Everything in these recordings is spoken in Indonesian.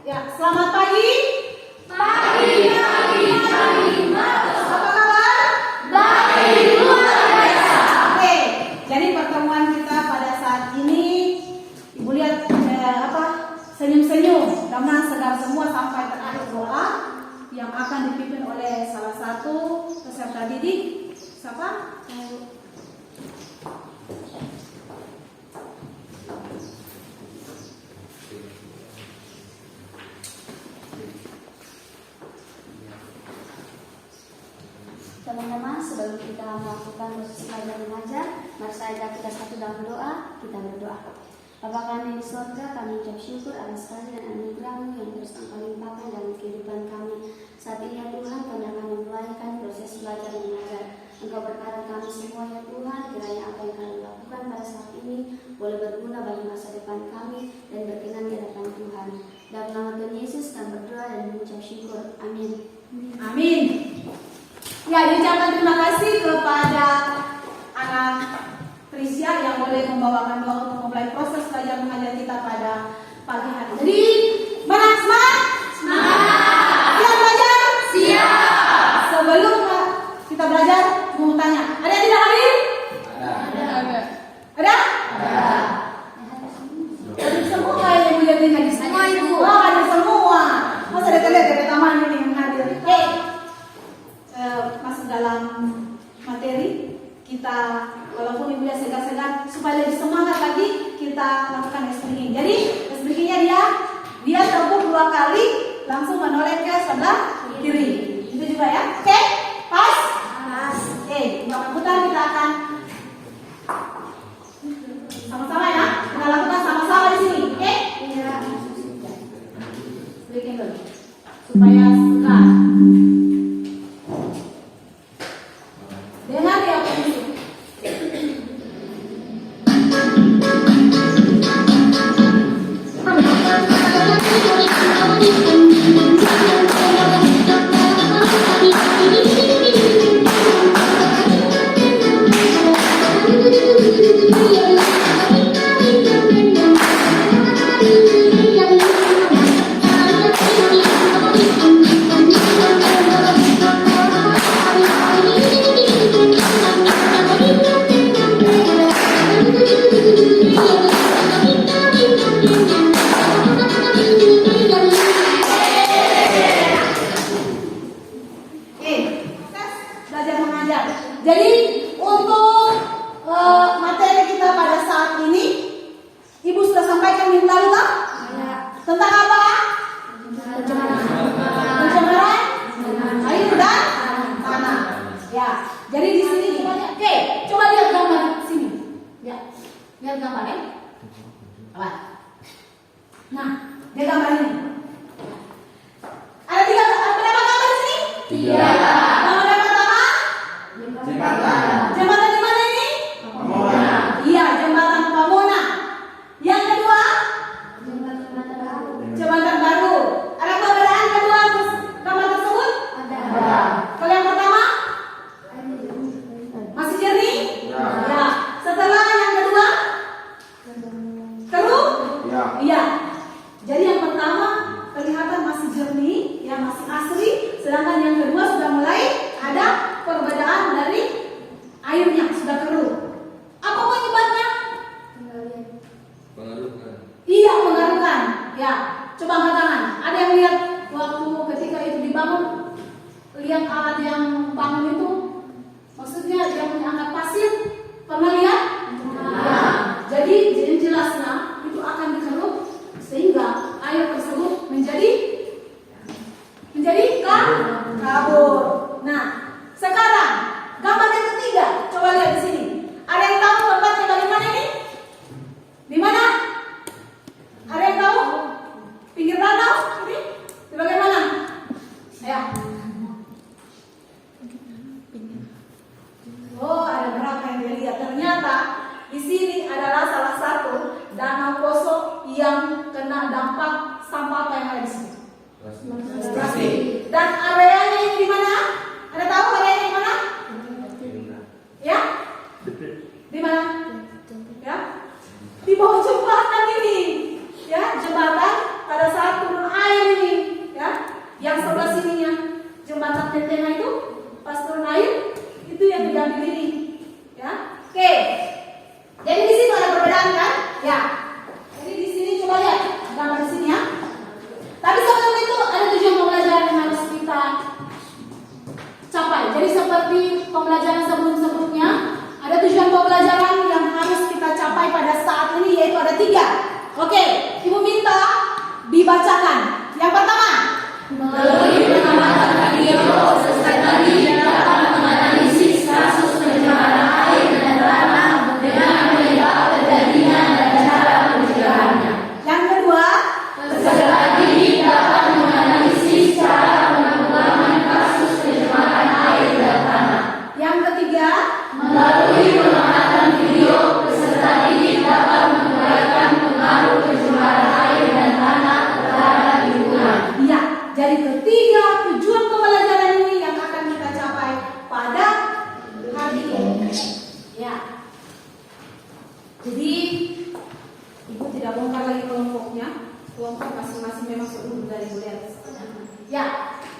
Ya, selamat pagi. Pagi. Apa kabar? Baik, luar biasa. Oke, jadi pertemuan kita pada saat ini, Ibu lihat senyum-senyum, damai segar semua sampai terakhir doa yang akan dipimpin oleh salah satu peserta didik. Siapa? Teman-teman, sebelum kita melakukan proses belajar mengajar, mari saya kita satu dalam doa. Kita berdoa. Bapa kami di surga, kami ucap syukur atas kasih dan anugerah-Mu yang terus Engkau limpahkan dalam kehidupan kami. Saat ini ya Tuhan, kami akan memulaikan proses belajar mengajar. Engkau berkata kami semua ya Tuhan, kiranya apa yang kami lakukan pada saat ini boleh berguna bagi masa depan kami dan berkenan di hadapan Tuhan. Dalam nama Tuhan Yesus kami berdoa dan mengucap syukur. Amin. Amin. Ya, diucapkan terima kasih kepada anak Trisya yang boleh membawakan doa untuk memulai proses belajar mengajar kita pada pagi hari. Jadi, mana semangat? Semangat. Siap belajar? Siap. Sebelum kita belajar, mau tanya, ada yang tidak hadir? Ada. Ada? Ada. Hadir semua kayaknya Ibu lihat ini hadir Semua, Ibu. Oh, hadir semua. Masa ada lihat dari taman ini yang hadir. Oke. Masuk dalam materi kita, walaupun Ibu lihat segar-segar supaya lebih semangat lagi kita lakukan speaking. Jadi speakingnya dia terbuk 2 kali langsung menoleh ke sebelah kiri. Itu juga ya. Oke, pas. Oke, untuk angkutan kita akan sama-sama ya. Kita lakukan sama-sama di sini. Oke? Iya. Speaking dulu supaya suka. Dengar ya pemirsa. Belajar mengajar. Jadi untuk materi kita pada saat ini, Ibu sudah sampaikan minggu lalu tak? Tentang apa? Pencemaran air dan tanah. Ya. Jadi di sini coba lihat. Oke, coba lihat gambar sini. Ya. Lihat gambar ya. Apa? Nah, lihat gambar ini. Ada berapa gambar di sini? 3. Gambar yang pertama? Jembatan di mana ini? Iya, jembatan Pamona. Yang kedua? Jembatan baru. Ada perbedaan kedua gambar tersebut? Kalau yang pertama? Masih jernih? Ya. Setelah yang kedua? Keruh? Iya. Jadi yang pertama kelihatan masih jernih, ya masih asli. Sedangkan yang kedua sudah mulai ada perbedaan dari airnya, sudah keruh. Apa penyebabnya? Iya, mengaruhkan. Ya, coba angkat tangan. Ada yang lihat waktu ketika itu dibangun, lihat alat yang bangun itu, maksudnya yang mengangkat pasir, pernah lihat? Ya. Jadi jelasnya itu akan dikeruk sehingga air tersebut menjadi kabur. Nah, sekarang gambar yang ketiga, coba lihat di sini. Ada yang tahu tempatnya bagaimana ini? Di mana? Ada yang tahu? Pinggir danau ini? Di bagaimana? Ya. Oh, ada berapa yang dilihat? Ternyata di sini adalah salah satu danau kosong yang kena dampak sampah apa yang ada di sini. Plastik. Dan areanya ini di mana? Ada tahu areanya di mana? Ya? Di mana? Ya? Di bawah jembatan ini. Ya, jembatan pada saat turun air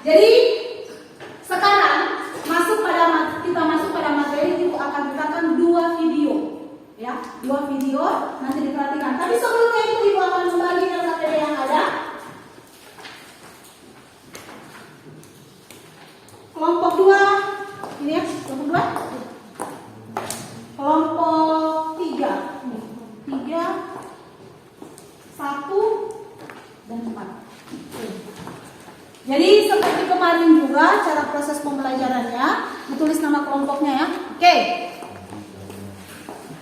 Jadi sekarang kita masuk pada materi. Ibu akan berikan 2 video, ya, 2 video nanti diperhatikan. Tapi sebelumnya itu ibu akan membagikan materi yang ada. Kelompok 2, ini ya, kelompok 2. Kelompok 3, 3, 1, dan 4. Jadi seperti kemarin juga cara proses pembelajarannya, ditulis nama kelompoknya ya. Oke.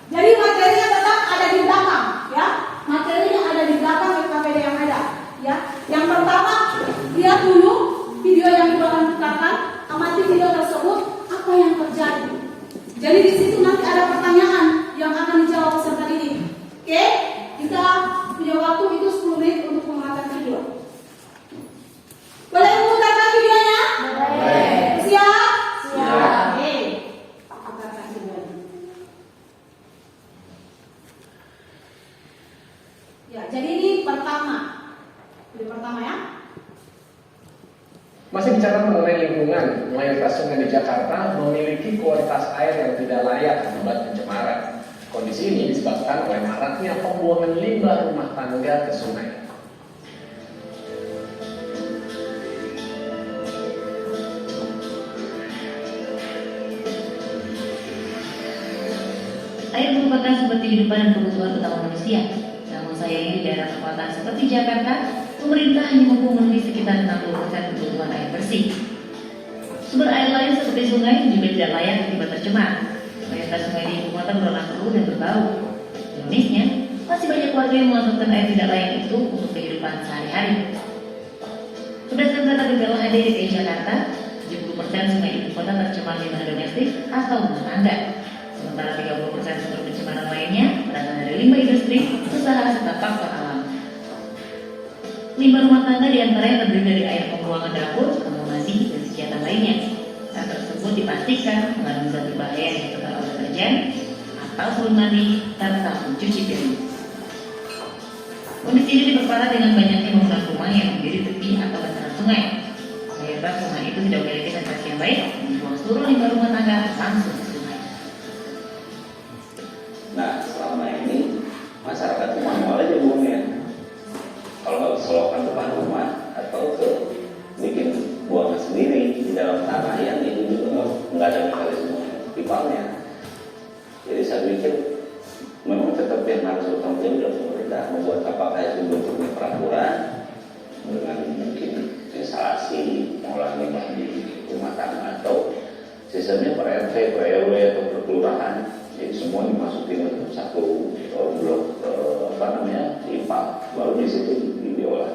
Jadi materinya tetap ada di belakang, ya. Materinya ada di belakang KPD yang ada, ya. Yang pertama, lihat dulu video yang ibu akan putarkan, amati video tersebut, apa yang terjadi. Jadi di situ nanti ada pertanyaan yang akan dijawab peserta didik. Oke? Kita punya waktu itu 10 menit untuk mengamati video. Boleh memutarkan videonya? Boleh. Siap? Siap. Oke. Putarkan videonya. Ya, jadi ini pertama. Video pertama ya. Masih bicara mengenai lingkungan, mayoritas sungai di Jakarta memiliki kualitas air yang tidak layak akibat pencemaran. Kondisi ini disebabkan oleh maraknya pembuangan limbah rumah tangga ke sungai. Air merupakan sumber kehidupan dan kebutuhan utama manusia. Namun sayangnya di daerah perkotaan seperti Jakarta, pemerintah hanya mampu memenuhi sekitar 60% kebutuhan air bersih. Sumber air lain seperti sungai juga tidak layak akibat tercemar. Mayoritas sungai di ibu kota berwarna keruh dan berbau. Ironisnya, masih banyak warga yang memanfaatkan air tidak layak itu untuk kehidupan sehari-hari. Berdasarkan data BPLH DKI Jakarta, 70% sungai ibu kota tercemar limbah domestik atau rumah tangga. Sementara 30% sumber pencemaran lainnya berasal dari limbah industri, usaha, serta faktor alam. Limbah rumah tangga diantaranya terdiri dari air pembuangan dapur, kamar mandi, dan kegiatan lainnya. Hal tersebut dipastikan mengandung zat berbahaya yang disetor oleh deterjen atau sabun mandi serta mencuci piring. Kondisi ini diperparah dengan banyaknya bangunan rumah yang berdiri tepi atau bantaran sungai. Mayoritas rumah itu tidak memiliki sanitasi yang baik, membuang seluruh limbah rumah tangga langsung ke sungai. Nah, selama ini masyarakat manual aja buangnya. Kalau nggak selokan depan rumah atau ke bikin buangan sendiri di dalam tanah yang itu juga nggak ada mekanisme pipanya. Jadi saya pikir memang tetap yang harus bertanggung jawab pemerintah membuat apakah itu bentuknya peraturan dengan mungkin instalasi mengolah limbah di rumah tangga atau sistemnya per RT, per RW atau per kelurahan. Jadi semua dimasukin ke satu blok pipa, baru di situ diolah.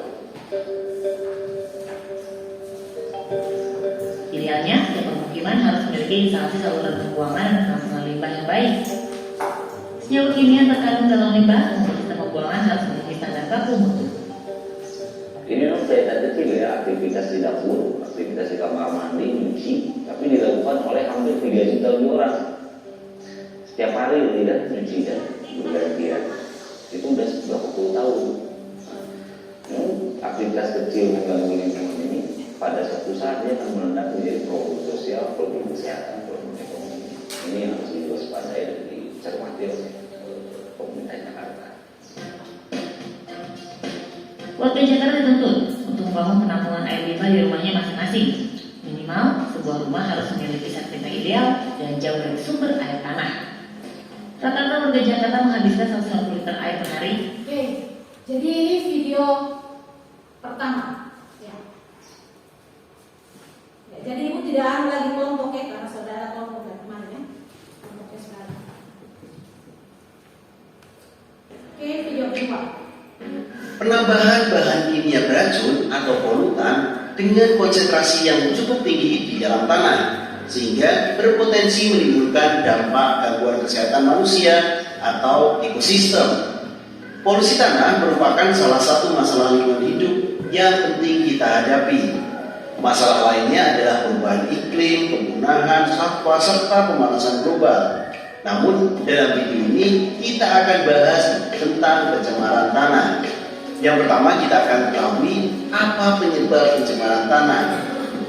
Idealnya, setiap permukiman harus memiliki instalasi saluran pembuangan dan penampungan limbah yang baik. Senyawa kimia yang terkandung dalam limbah untuk sistem pembuangan harus memiliki standar baku mutu. Ini memang data kecil ya, aktivitas di dapur, aktivitas di kamar mandi, nyuci, tapi dilakukan oleh hampir 3 juta orang. Setiap hari tidak nyuci dan bergantian. Itu udah berapa puluh tahun. Aktivitas kecil mengganggu lingkungan ini pada suatu saat dia akan meledak menjadi problem sosial, problem kesehatan, problem ekonomi. Ini yang harus diwaspadai dan dicermati oleh pemerintah Jakarta. Warga Jakarta dituntut untuk membangun penampungan air limbah di rumahnya masing-masing. Minimal, sebuah rumah harus memiliki sertifikat ideal dan jauh dari sumber air tanah. Rata-rata warga Jakarta menghabiskan 150 liter air per hari. Oke. Jadi ini video pertama. Ya. Ya, jadi ibu tidak ada lagi kelompok ya, karena saudara kelompok dari kemarin ya. Kelompoknya sekarang. Oke, video kedua. Penambahan bahan kimia beracun atau polutan dengan konsentrasi yang cukup tinggi di dalam tanah sehingga berpotensi menimbulkan dampak gangguan kesehatan manusia atau ekosistem. Polusi tanah merupakan salah satu masalah lingkungan hidup yang penting kita hadapi. Masalah lainnya adalah perubahan iklim, penggunaan satwa, serta pemanasan global. Namun dalam video ini kita akan bahas tentang pencemaran tanah. Yang pertama kita akan ketahui apa penyebab pencemaran tanah.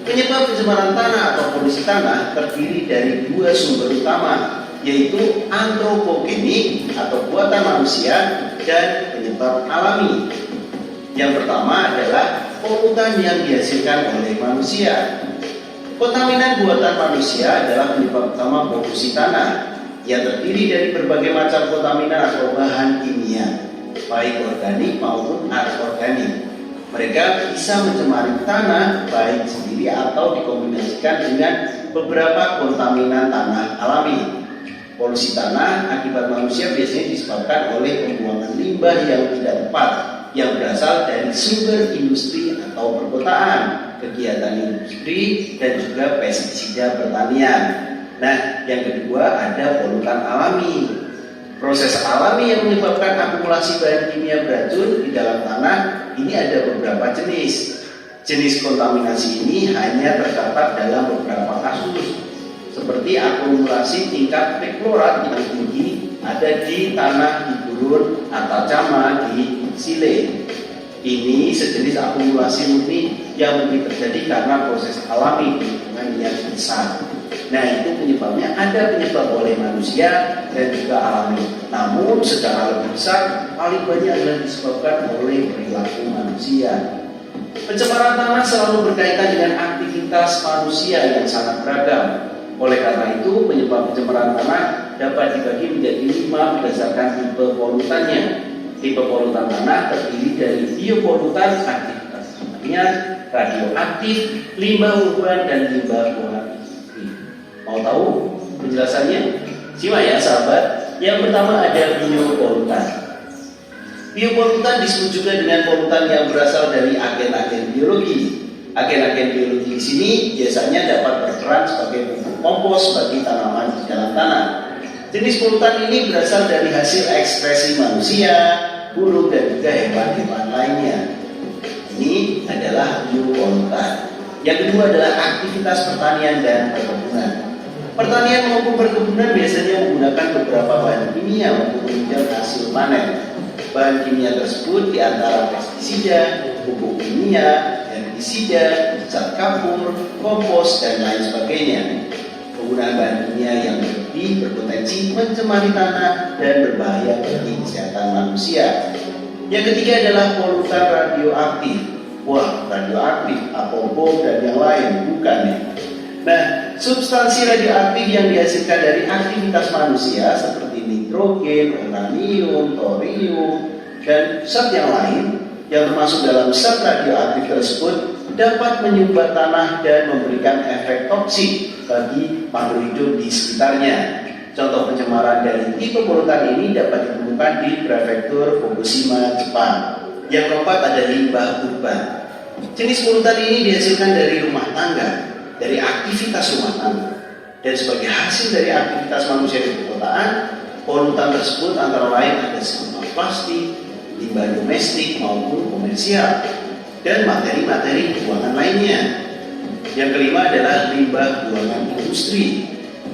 Penyebab pencemaran tanah atau polusi tanah terdiri dari dua sumber utama, yaitu antropogenik atau buatan manusia dan penyebab alami. Yang pertama adalah polutan yang dihasilkan oleh manusia. Kontaminan buatan manusia adalah penyebab utama polusi tanah yang terdiri dari berbagai macam kontaminan atau bahan kimia, baik organik maupun anorganik. Mereka bisa mencemari tanah baik sendiri atau dikombinasikan dengan beberapa kontaminan tanah alami. Polusi tanah akibat manusia biasanya disebabkan oleh pembuangan limbah yang tidak tepat yang berasal dari sumber industri atau perkotaan, kegiatan industri, dan juga pestisida pertanian. Nah, yang kedua ada polutan alami. Proses alami yang menyebabkan akumulasi bahan kimia beracun di dalam tanah ini ada beberapa jenis. Jenis kontaminasi ini hanya tercatat dalam beberapa kasus, seperti akumulasi tingkat perklorat yang tinggi ada di tanah di gurun Atacama di Chile. Ini sejenis akumulasi murni yang mungkin terjadi karena proses alami lingkungan yang besar. Nah, itu penyebabnya ada penyebab oleh manusia dan juga alami. Namun secara lebih besar paling banyak adalah disebabkan oleh perilaku manusia. Pencemaran tanah selalu berkaitan dengan aktivitas manusia yang sangat beragam. Oleh karena itu, penyebab pencemaran tanah dapat dibagi menjadi 5 berdasarkan tipe polutannya. Tipe polutan tanah terdiri dari biopolutan, aktivitas kimia, radioaktif, limbah ungguan, dan limbah buangan. Mau tahu penjelasannya? Simak ya sahabat. Yang pertama ada biopolutan. Biopolutan disebut juga dengan polutan yang berasal dari agen-agen biologi. Agen-agen biologi di sini biasanya dapat berperan sebagai pupuk kompos bagi tanaman di dalam tanah. Jenis polutan ini berasal dari hasil ekspresi manusia, burung, dan juga hewan-hewan lainnya. Ini adalah biopolutan. Yang kedua adalah aktivitas pertanian dan perkebunan. Pertanian maupun perkebunan biasanya menggunakan beberapa bahan kimia untuk menunjang hasil panen. Bahan kimia tersebut diantara pestisida, pupuk kimia, herbisida, zat kapur, kompos, dan lain sebagainya. Penggunaan bahan kimia yang berlebih berpotensi mencemari tanah dan berbahaya bagi kesehatan manusia. Yang ketiga adalah polutan radioaktif. Wah, radioaktif, apa bom dan yang lain, bukan ya? Nah, substansi radioaktif yang dihasilkan dari aktivitas manusia seperti nitrogen, uranium, thorium, dan zat yang lain yang termasuk dalam zat radioaktif tersebut dapat menyumbat tanah dan memberikan efek toksik bagi makhluk hidup di sekitarnya. Contoh pencemaran dari tipe polutan ini dapat ditemukan di prefektur Fukushima, Jepang. Yang keempat ada limbah urban. Jenis polutan ini dihasilkan dari rumah tangga, dari aktivitas rumah tangga, dan sebagai hasil dari aktivitas manusia di perkotaan. Polutan tersebut antara lain ada sampah plastik, limbah domestik maupun komersial, dan materi-materi buangan lainnya. Yang kelima adalah limbah buangan industri.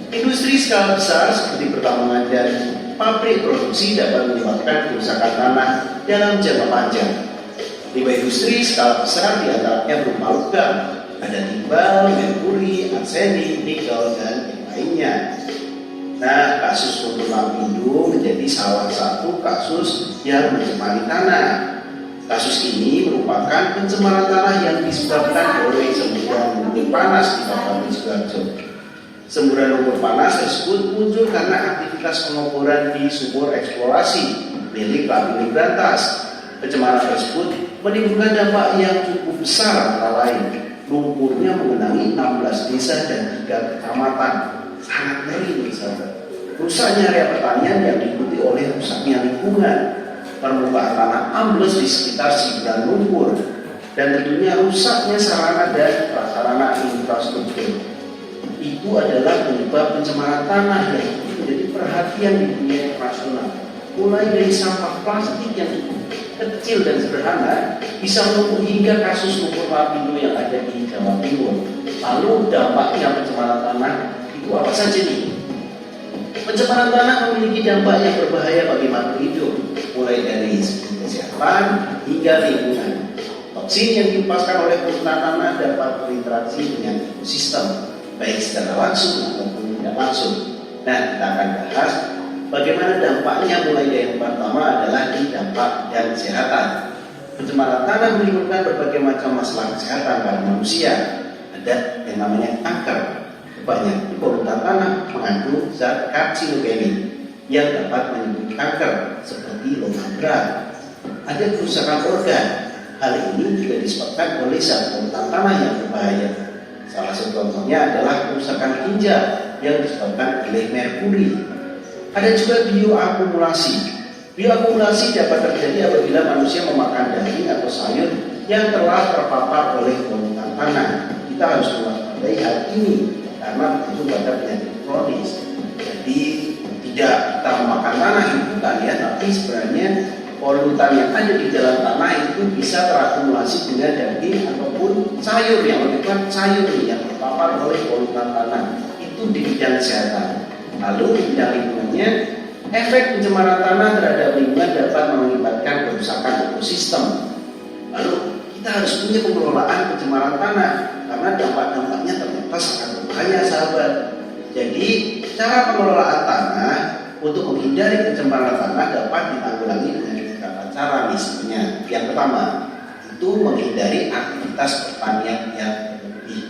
Industri skala besar seperti pertambangan dan pabrik produksi dapat menyebabkan kerusakan tanah dalam jangka panjang. Limbah industri skala besar diantaranya berupa logam, ada timbal, merkuri, arsenik, nikel, dan yang lainnya. Nah, kasus lumpur lapindo menjadi salah satu kasus yang mencemari tanah. Kasus ini merupakan pencemaran tanah yang disebabkan oleh semburan lumpur panas di Kabupaten Sidoarjo. Semburan lumpur panas tersebut muncul karena aktivitas pengoboran di sumur eksplorasi milik Lapindo Brantas. Pencemaran tersebut menimbulkan dampak yang cukup besar, antara lain lumpurnya mengenangi 16 desa dan 3 kecamatan. Sangat ngeri nih sahabat. Rusaknya area pertanian yang diikuti oleh rusaknya lingkungan. Permukaan tanah ambles di sekitar semburan lumpur, dan tentunya rusaknya sarana dan prasarana infrastruktur. Itu adalah penyebab pencemaran tanah yang menjadi perhatian di dunia internasional. Mulai dari sampah plastik yang kecil dan sederhana bisa menumbuh hingga kasus lumpur lapindo yang ada di Jawa Timur. Lalu dampaknya pencemaran tanah itu apa saja nih? Pencemaran tanah memiliki dampak yang berbahaya bagi makhluk hidup, mulai dari segi kesehatan hingga lingkungan. toksin yang dilepaskan oleh polutan tanah dapat berinteraksi dengan ekosistem, baik secara langsung ataupun tidak langsung. Nah, kita akan bahas bagaimana dampaknya. Mulai dari yang pertama adalah di dampak dan kesehatan. Pencemaran tanah menimbulkan berbagai macam masalah kesehatan pada manusia. Ada yang namanya kanker. Kebanyakan polutan tanah mengandung zat karsinogenik yang dapat menimbulkan kanker seperti logam berat. Ada kerusakan organ. Hal ini juga disebabkan oleh zat polutan tanah yang berbahaya. Salah satu contohnya adalah kerusakan ginjal yang disebabkan oleh merkuri. Ada juga bioakumulasi. Bioakumulasi dapat terjadi apabila manusia memakan daging atau sayur yang telah terpapar oleh polutan tanah. Kita harus mewaspadai hal ini karena itu pada penyakit kronis. Jadi tidak kita memakan tanah itu kan ya, tapi sebenarnya polutan yang ada di dalam tanah itu bisa terakumulasi dengan daging ataupun sayur, yang lebih tepat sayur yang terpapar oleh polutan tanah. Itu di bidang kesehatan. Lalu di bidang lingkungannya, efek pencemaran tanah terhadap lingkungan dapat mengakibatkan kerusakan ekosistem. Lalu kita harus punya pengelolaan pencemaran tanah karena dampak-dampaknya ternyata sangat berbahaya, sahabat. Jadi cara pengelolaan tanah untuk menghindari pencemaran tanah dapat ditanggulangi dengan beberapa cara. Misalnya, yang pertama itu menghindari aktivitas pertanian yang berlebih.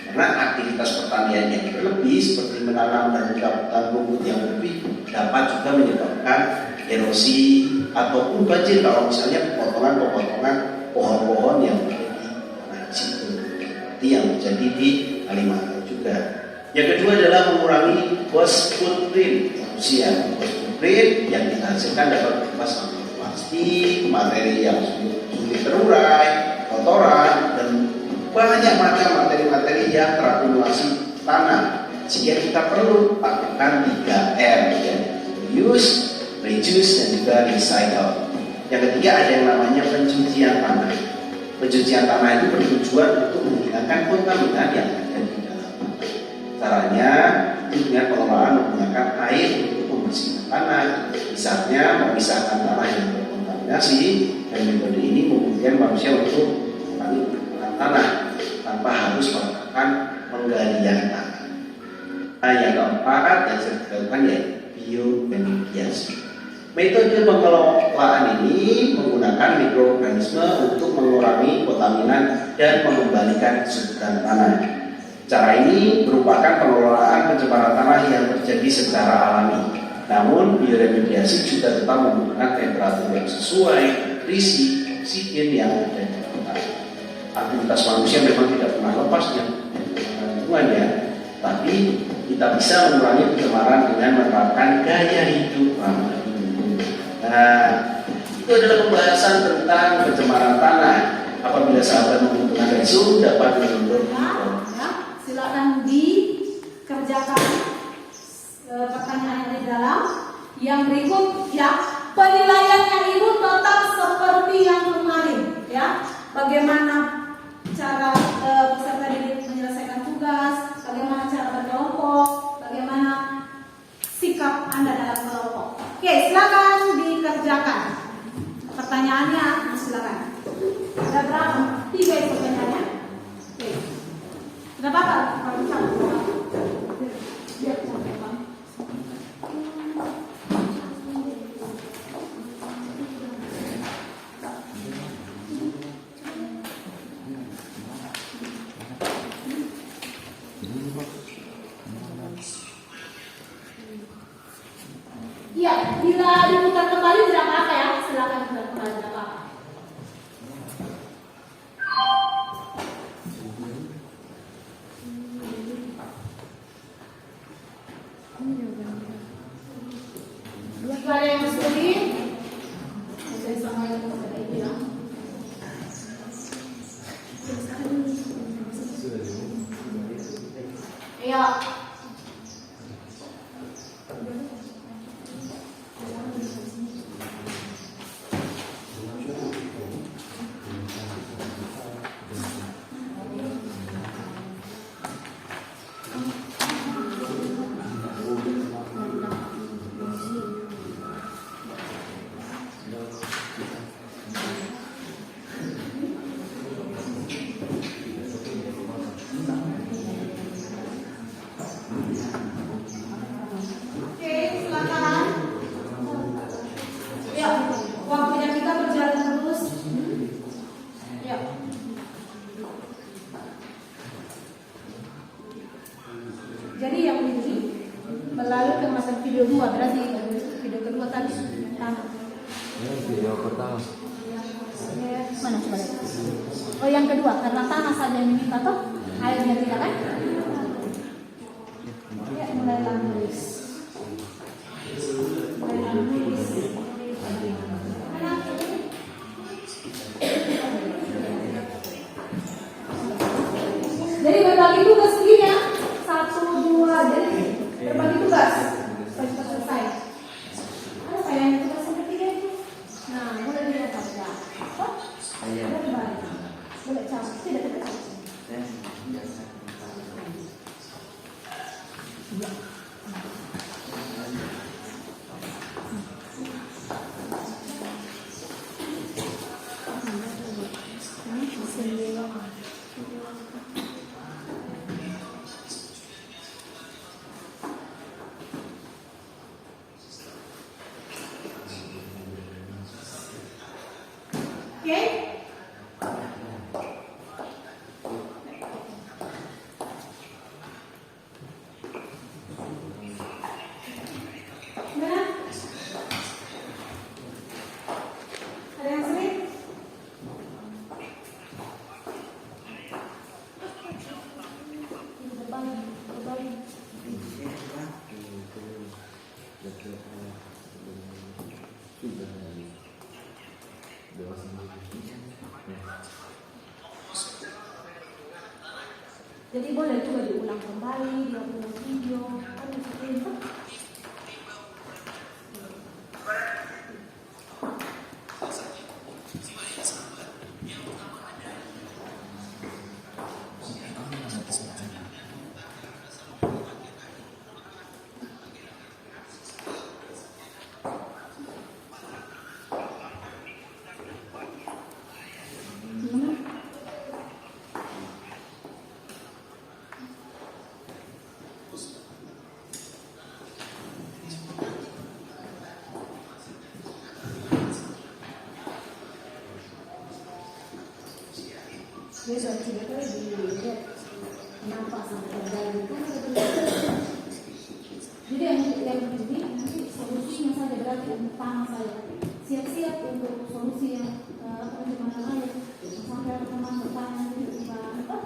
Karena aktivitas pertanian yang berlebih seperti menanam dan hutan rumput yang berlebih dapat juga menyebabkan erosi ataupun banjir kalau misalnya potongan-potongan pohon-pohon yang berada di situ. Itu yang terjadi di Kalimantan juga. Yang kedua adalah mengurangi waste footprint manusia. Waste footprint yang kita hasilkan dapat berupa sampah plastik, materi yang sulit terurai, kotoran, dan banyak macam materi-materi yang terakumulasi tanah. Sehingga kita perlu lakukan 3R, ya. Reuse, reduce, dan juga recycle. Yang ketiga ada yang namanya pencucian tanah. Pencucian tanah itu bertujuan untuk menghilangkan kontaminan yang ada di dalam tanah. Caranya itu dengan pengelolaan menggunakan air untuk membersihkan tanah. Misalnya memisahkan tanah yang berkontaminasi, dan metode ini memungkinkan manusia untuk mengurangi penggunaan tanah tanpa harus melakukan penggalian tanah. Nah, yang keempat yang saya lakukan ya bioremediasi. Metode pengelolaan ini menggunakan mikroorganisme untuk mengurangi kontaminan dan mengembalikan kesuburan tanah. Cara ini merupakan pengelolaan pencemaran tanah yang terjadi secara alami. Namun bioremediasi juga tetap membutuhkan temperatur yang sesuai, nutrisi, oksigen yang ada di tanah. Aktivitas manusia memang tidak pernah lepas dengan lingkungan ya, tapi kita bisa mengurangi pencemaran dengan menerapkan gaya hidup ramah lingkungan. Nah, itu adalah pembahasan tentang pencemaran tanah. Apabila sahabat membutuhkan resume dapat menunjuk. Ya, silakan dikerjakan pertanyaan yang di dalam. Yang berikut ya, penilaiannya Ibu tetap seperti yang kemarin ya. Bagaimana cara peserta didik menyelesaikan tugas, bagaimana cara berkelompok, bagaimana sikap Anda dalam kelompok. Oke, silakan dikerjakan. Pertanyaannya, silakan. Ada berapa? 3 itu pertanyaannya. Oke. Sudah bakal? Biar sampai Bang. Iya, bila diputar kembali tidak apa-apa ya. Silakan putar kembali, tidak apa-apa. Jika ada yang kesulitan, saya sama yang kepada Ibu bilang. Iya. video 2, berarti video kedua tadi tanah. Video pertama. Mana coba lihat. Oh yang kedua, karena tanah saja yang diminta toh, airnya tidak kan? Ya, mulailah nulis. Mulailah nulis. Jadi berbagi tugas begini ya, 1, 2, jadi berbagi tugas supaya cepat selesai. Ada apa yang tugas yang ketiga itu? Nah, mulai dari atas ya. Oh, boleh balik, boleh cabut, tidak cabut. Oke? Gimana? Ada yang sering? Berbagi. Jadi boleh juga diulang kembali, dia ulang video, kan seperti itu. Dia sudah tidak tahu dilihat kenapa sampai terjadi itu. Jadi yang penting nanti solusinya saja berarti untuk tanah saya siap-siap untuk solusi yang gimana aja sampai teman bertanya tiba-tiba apa?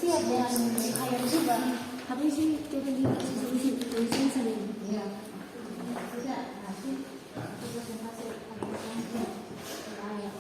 Siap dengan air juga, tapi sih kita di solusi sering. Ya. Tidak, nanti kita hasil air.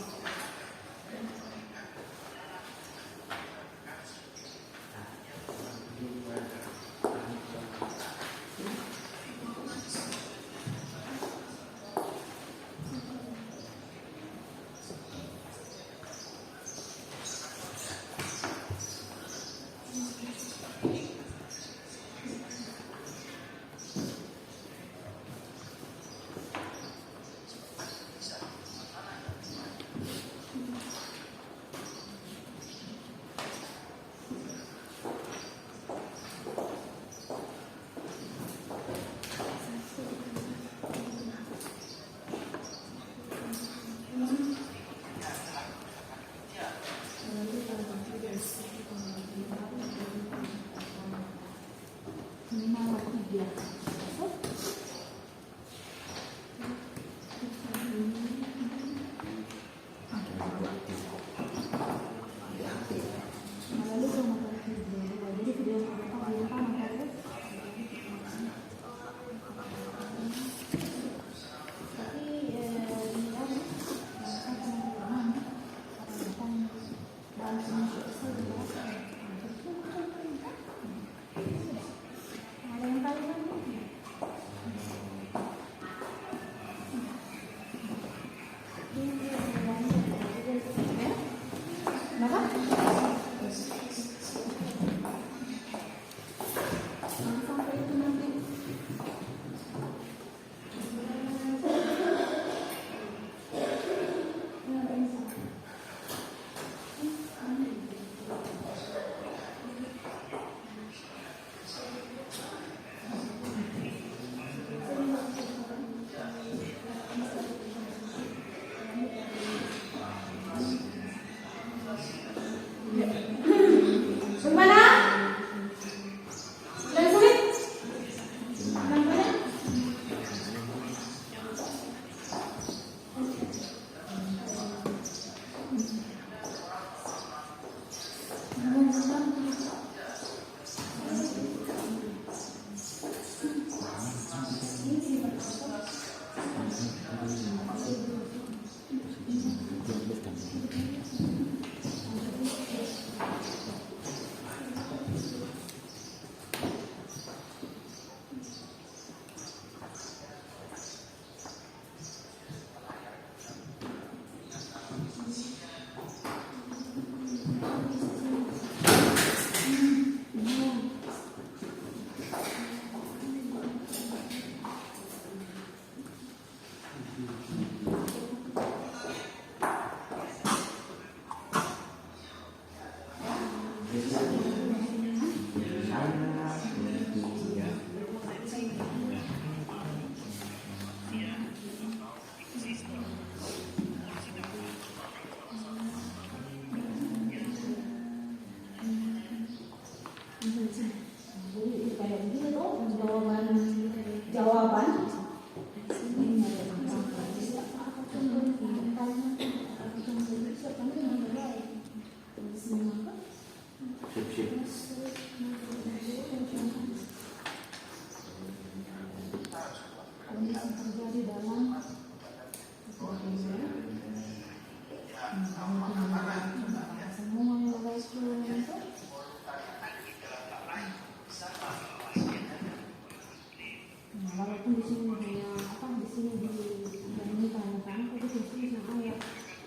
Walaupun di sini hanya apa di sini dinyanyikan kan, tapi di sini sama ayat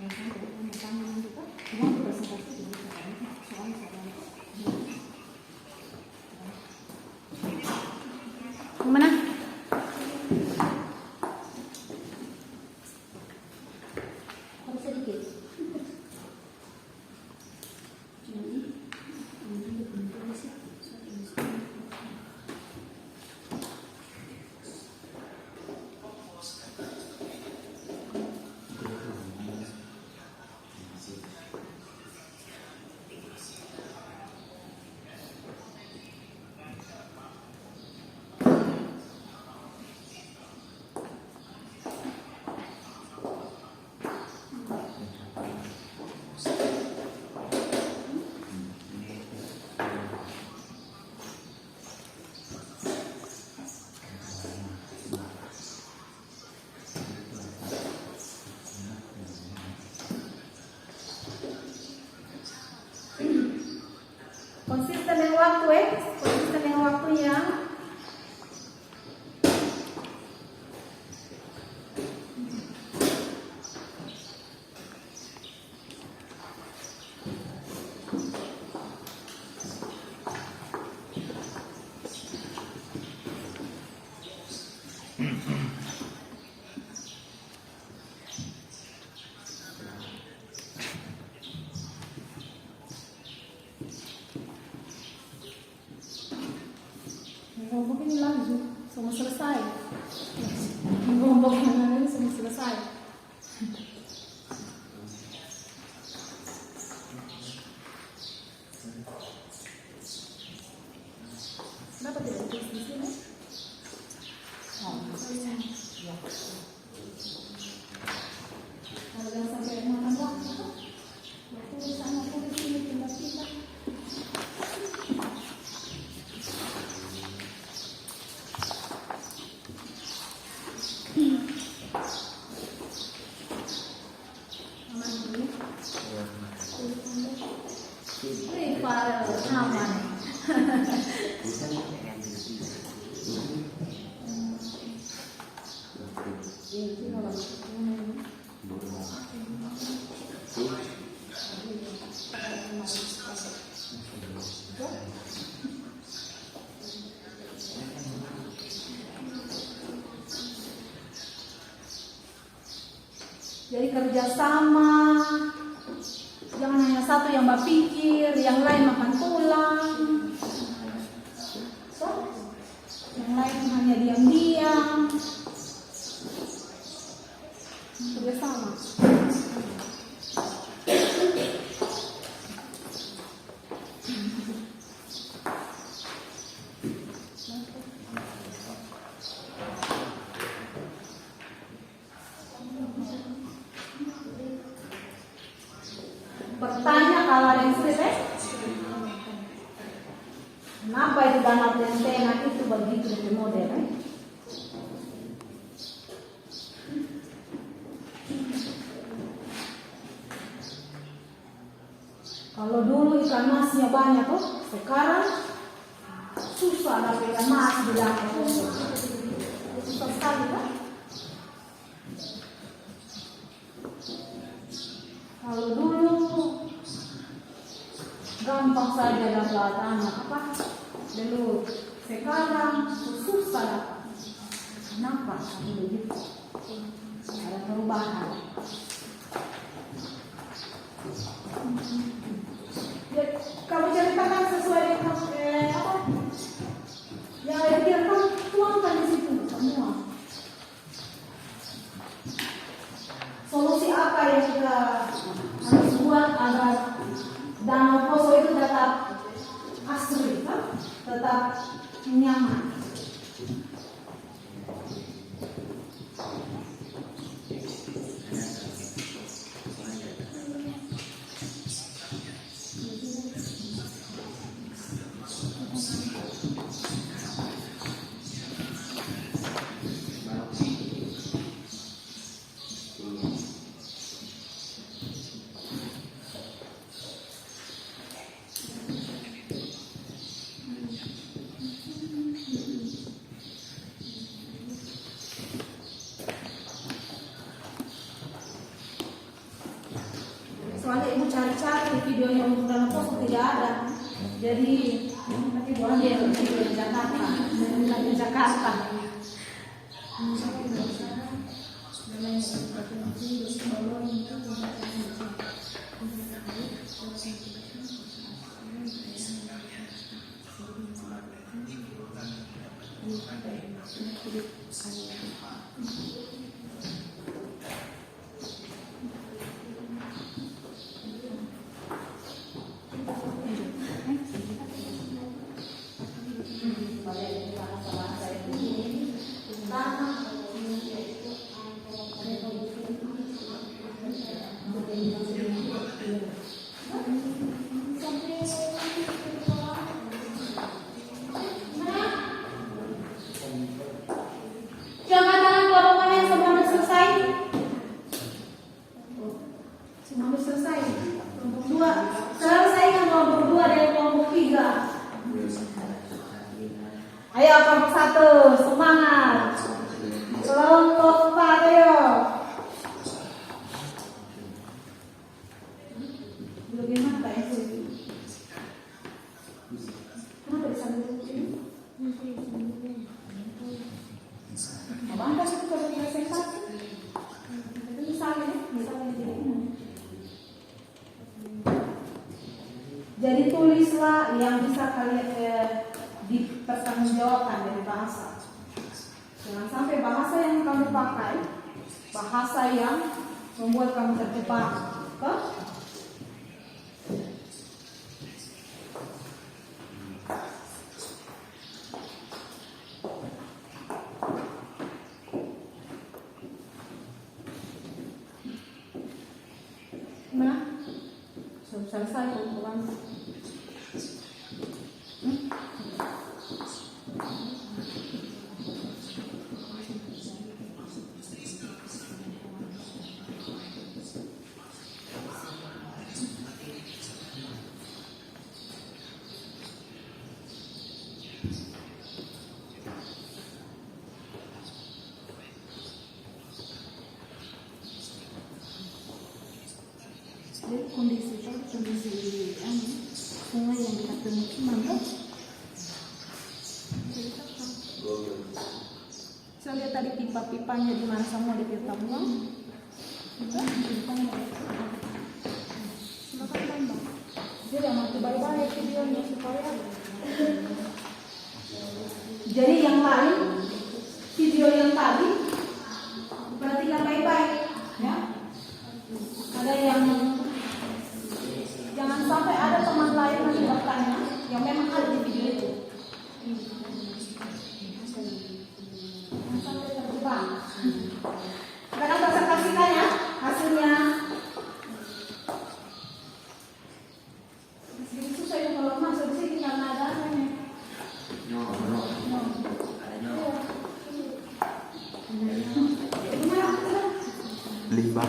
yang sampai tangan kita, cuma presentasi dulu soalnya Mana? Harus sedikit. konsisten dengan waktu konsisten dengan waktunya. Kelompok ini lanjut, semua selesai. Kelompok yang lain semua selesai. Kenapa tidak tulis di sini? Ya. Kalau jangan sampai makan waktu, waktu di sana, waktu di sini, tinggal kita. Para aman. Jadi kerjasama, jangan hanya satu yang berpikir, yang lain makan tulang. So, yang lain hanya diam-diam. Kerjasama. Bertanya kalau ada yang stres, kenapa itu dana tentena itu begitu dari model? banyak tuh. Sekarang susah dapat emas bilang susah sekali kan? Kalau dulu gampang saja dapat anak apa? Dulu sekarang susah dapat. Kenapa? Begitu. Ada perubahan. Ya, kamu ceritakan sesuai dengan apa? Yang ada dia kan tuangkan di situ semua. Solusi apa yang kita harus buat agar Danau Poso itu tetap asri, kan? Tetap nyaman. Soalnya ibu cari-cari videonya untuk Danau Poso tidak ada. Jadi nanti boleh dia video di Jakarta, di Jakarta. Jangan tangan kelompok mana yang sebelum selesai. Sebelum selesai. Kelompok 2. Selesaikan kelompok 2 dan kelompok 3. Ayo kelompok 1, semangat. Kelompok 4, ayo. Bagaimana Pak Esi? Kenapa disambil ini? Bangkas itu kalau presentasi. Misalnya ini. Jadi tulislah yang bisa kalian dipertanggungjawabkan dari bahasa. Jangan sampai bahasa yang kamu pakai, bahasa yang membuat kamu terjebak. Nah, sudah selesai kumpulan. Jadi kondisi sungai yang kita temukan mana? Saya lihat tadi pipa-pipanya di mana semua ditemukan. Silakan tambah. Jadi amati baik-baik videonya supaya. Jadi yang lain video yang tadi perhatikan baik-baik, ya. Ada yang jangan sampai ada teman lain yang bertanya yang memang ada di video itu. Jangan sampai terjebak. Sekarang presentasikan ya hasilnya. Sedikit susah ya kalau masuk di sini karena ada aneh. Lima.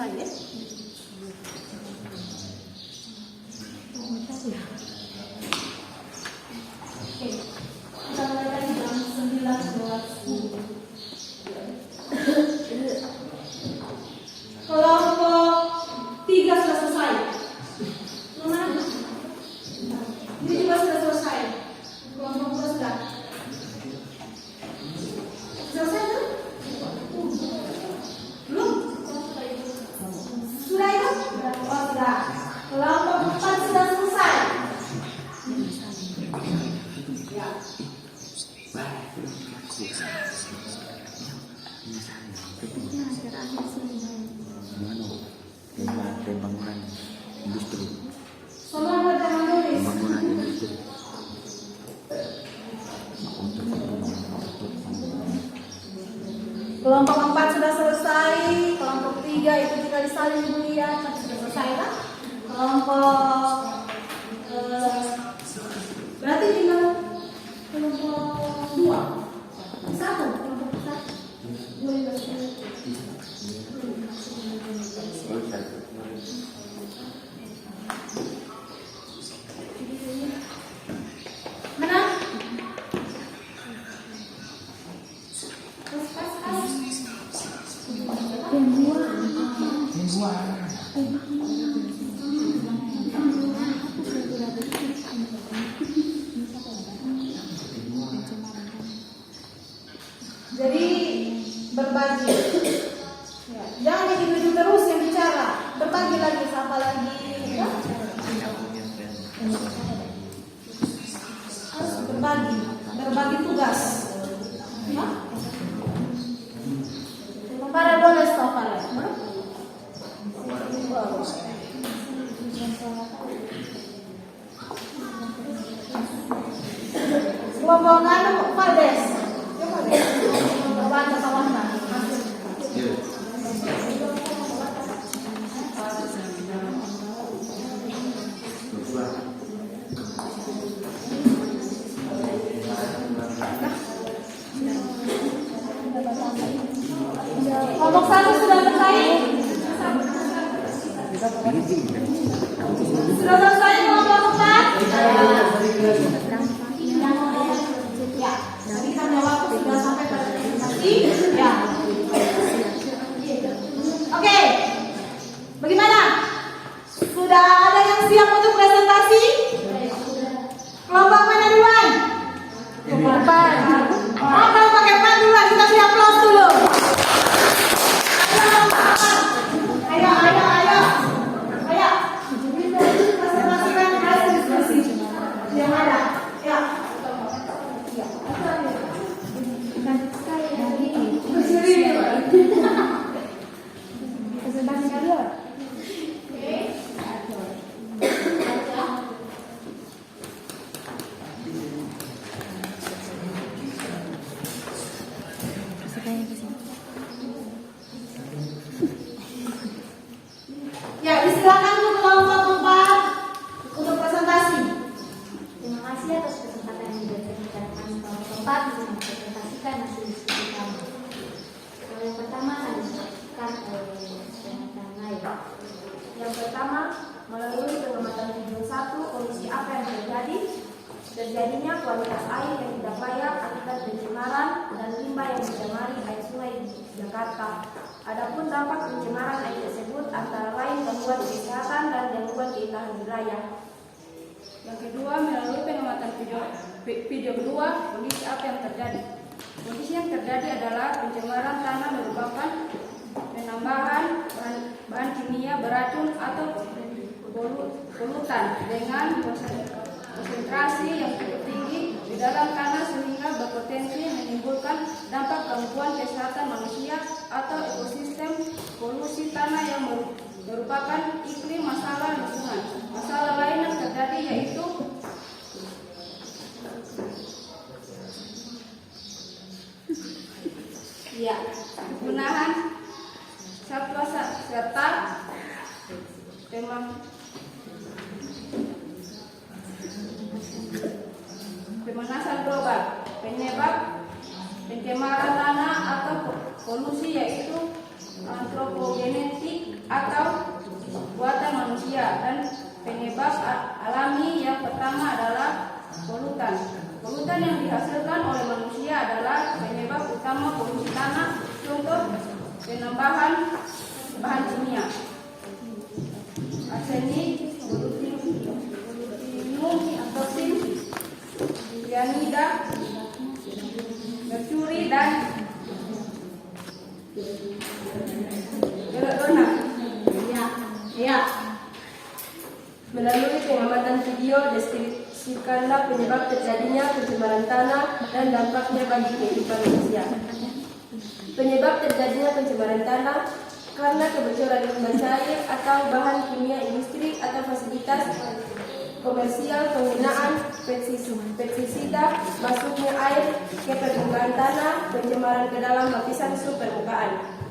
selesai ya. Oke, kita mulai lagi jam 9.10. Kelompok 3 sudah selesai. Mana? Ini juga sudah selesai. Kelompok 2 sudah. Selesai tuh? Belum? Sudah itu? Oh sudah. Kelompok 4 sudah selesai. Ya. Pembangunan industri. Semangat dan menulis. Pembangunan industri. Kelompok 4 sudah selesai. Kelompok 3 itu juga disalin mulia. Sudah selesai kan? Kelompok berarti tinggal kelompok 2. Satu. Kelompok 1. 2 juga selesai. Mana? Jadi berbagi. Ya, jangan gitu terus yang bicara. Berbagi lagi, siapa lagi? Ya? Harus berbagi tugas. Ya? Para boleh stop para. Kelompok anu Valdes. Ya Valdes. Baca kawan-kawan. Kelompok 1 sudah selesai. Sudah selesai kelompok 4. Ya, jadi karena waktu sudah sampai pada presentasi. Ya. Oke. Bagaimana? Sudah ada yang siap untuk presentasi? Kelompok mana duluan? Kelompok 4. Oh, kalau pakai 4 duluan kita siap close dulu. Ayo. Masing-masing hasil diskusi yang ada. Ya. Ya, disilakan untuk kelompok 4 untuk presentasi. Terima kasih atas kesempatan yang diberikan kami kelompok 4 untuk mempresentasikan hasil diskusi kami. Yang pertama kami sampaikan pernyataan lain. Yang pertama, melalui pengamatan video 1, kondisi apa yang terjadinya kualitas air yang tidak layak akibat pencemaran dan limbah yang mencemari air sungai di Jakarta. Adapun dampak pencemaran air tersebut antara lain gangguan kesehatan dan gangguan keindahan wilayah. Yang kedua, melalui pengamatan video kedua, kondisi apa yang terjadi. Kondisi yang terjadi adalah pencemaran tanah merupakan penambahan bahan kimia beracun atau polutan dengan konsentrasi yang cukup tinggi di dalam tanah sehingga berpotensi menimbulkan dampak gangguan kesehatan manusia atau ekosistem. Polusi tanah yang merupakan iklim masalah lingkungan. Masalah lain yang terjadi yaitu penggunaan satwa serta pemanasan global. Penyebab pencemaran tanah atau polusi yaitu antropogenetik atau buatan manusia, dan penyebab alami yang pertama adalah polutan. Polutan yang dihasilkan oleh manusia adalah penyebab utama polusi tanah, contoh penambahan bahan kimia, arsenik, molybdenum, toksin, cyanida, merkuri, dan belodona. Ya. Melalui pengamatan video deskripsikanlah penyebab terjadinya pencemaran tanah dan dampaknya bagi kehidupan manusia. Penyebab terjadinya pencemaran tanah karena kebocoran limbah cair atau bahan kimia industri atau fasilitas komersial, penggunaan pestisida, masuknya air ke permukaan tanah, pencemaran ke dalam lapisan subpermukaan.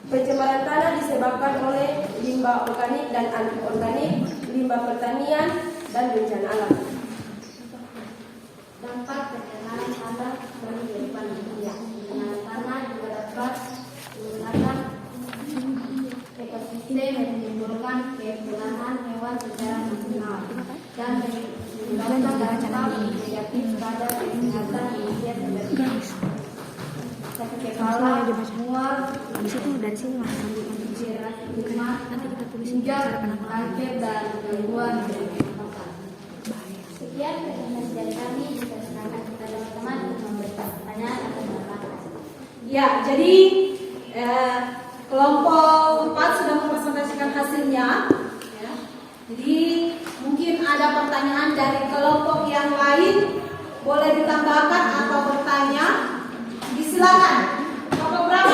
Pencemaran tanah disebabkan oleh limbah organik dan anorganik, limbah pertanian, dan bencana alam. Dampak pencemaran tanah bagi kehidupan manusia. Pencemaran tanah juga dapat menggunakan ekosistem yang menimbulkan kepunahan hewan secara nasional dan menyebabkan dampak negatif pada kesehatan manusia seperti sakit kepala, mual, dari sini mas rumah, hingga kanker dan gangguan pernapasan. Sekian presentasi dari kami, kita serahkan kepada teman-teman untuk memberikan pertanyaan atau pendapat. Ya, jadi kelompok 4 sudah mempresentasikan hasilnya. Ya. Jadi mungkin ada pertanyaan dari kelompok yang lain, boleh ditambahkan atau bertanya. Silakan. Kelompok berapa?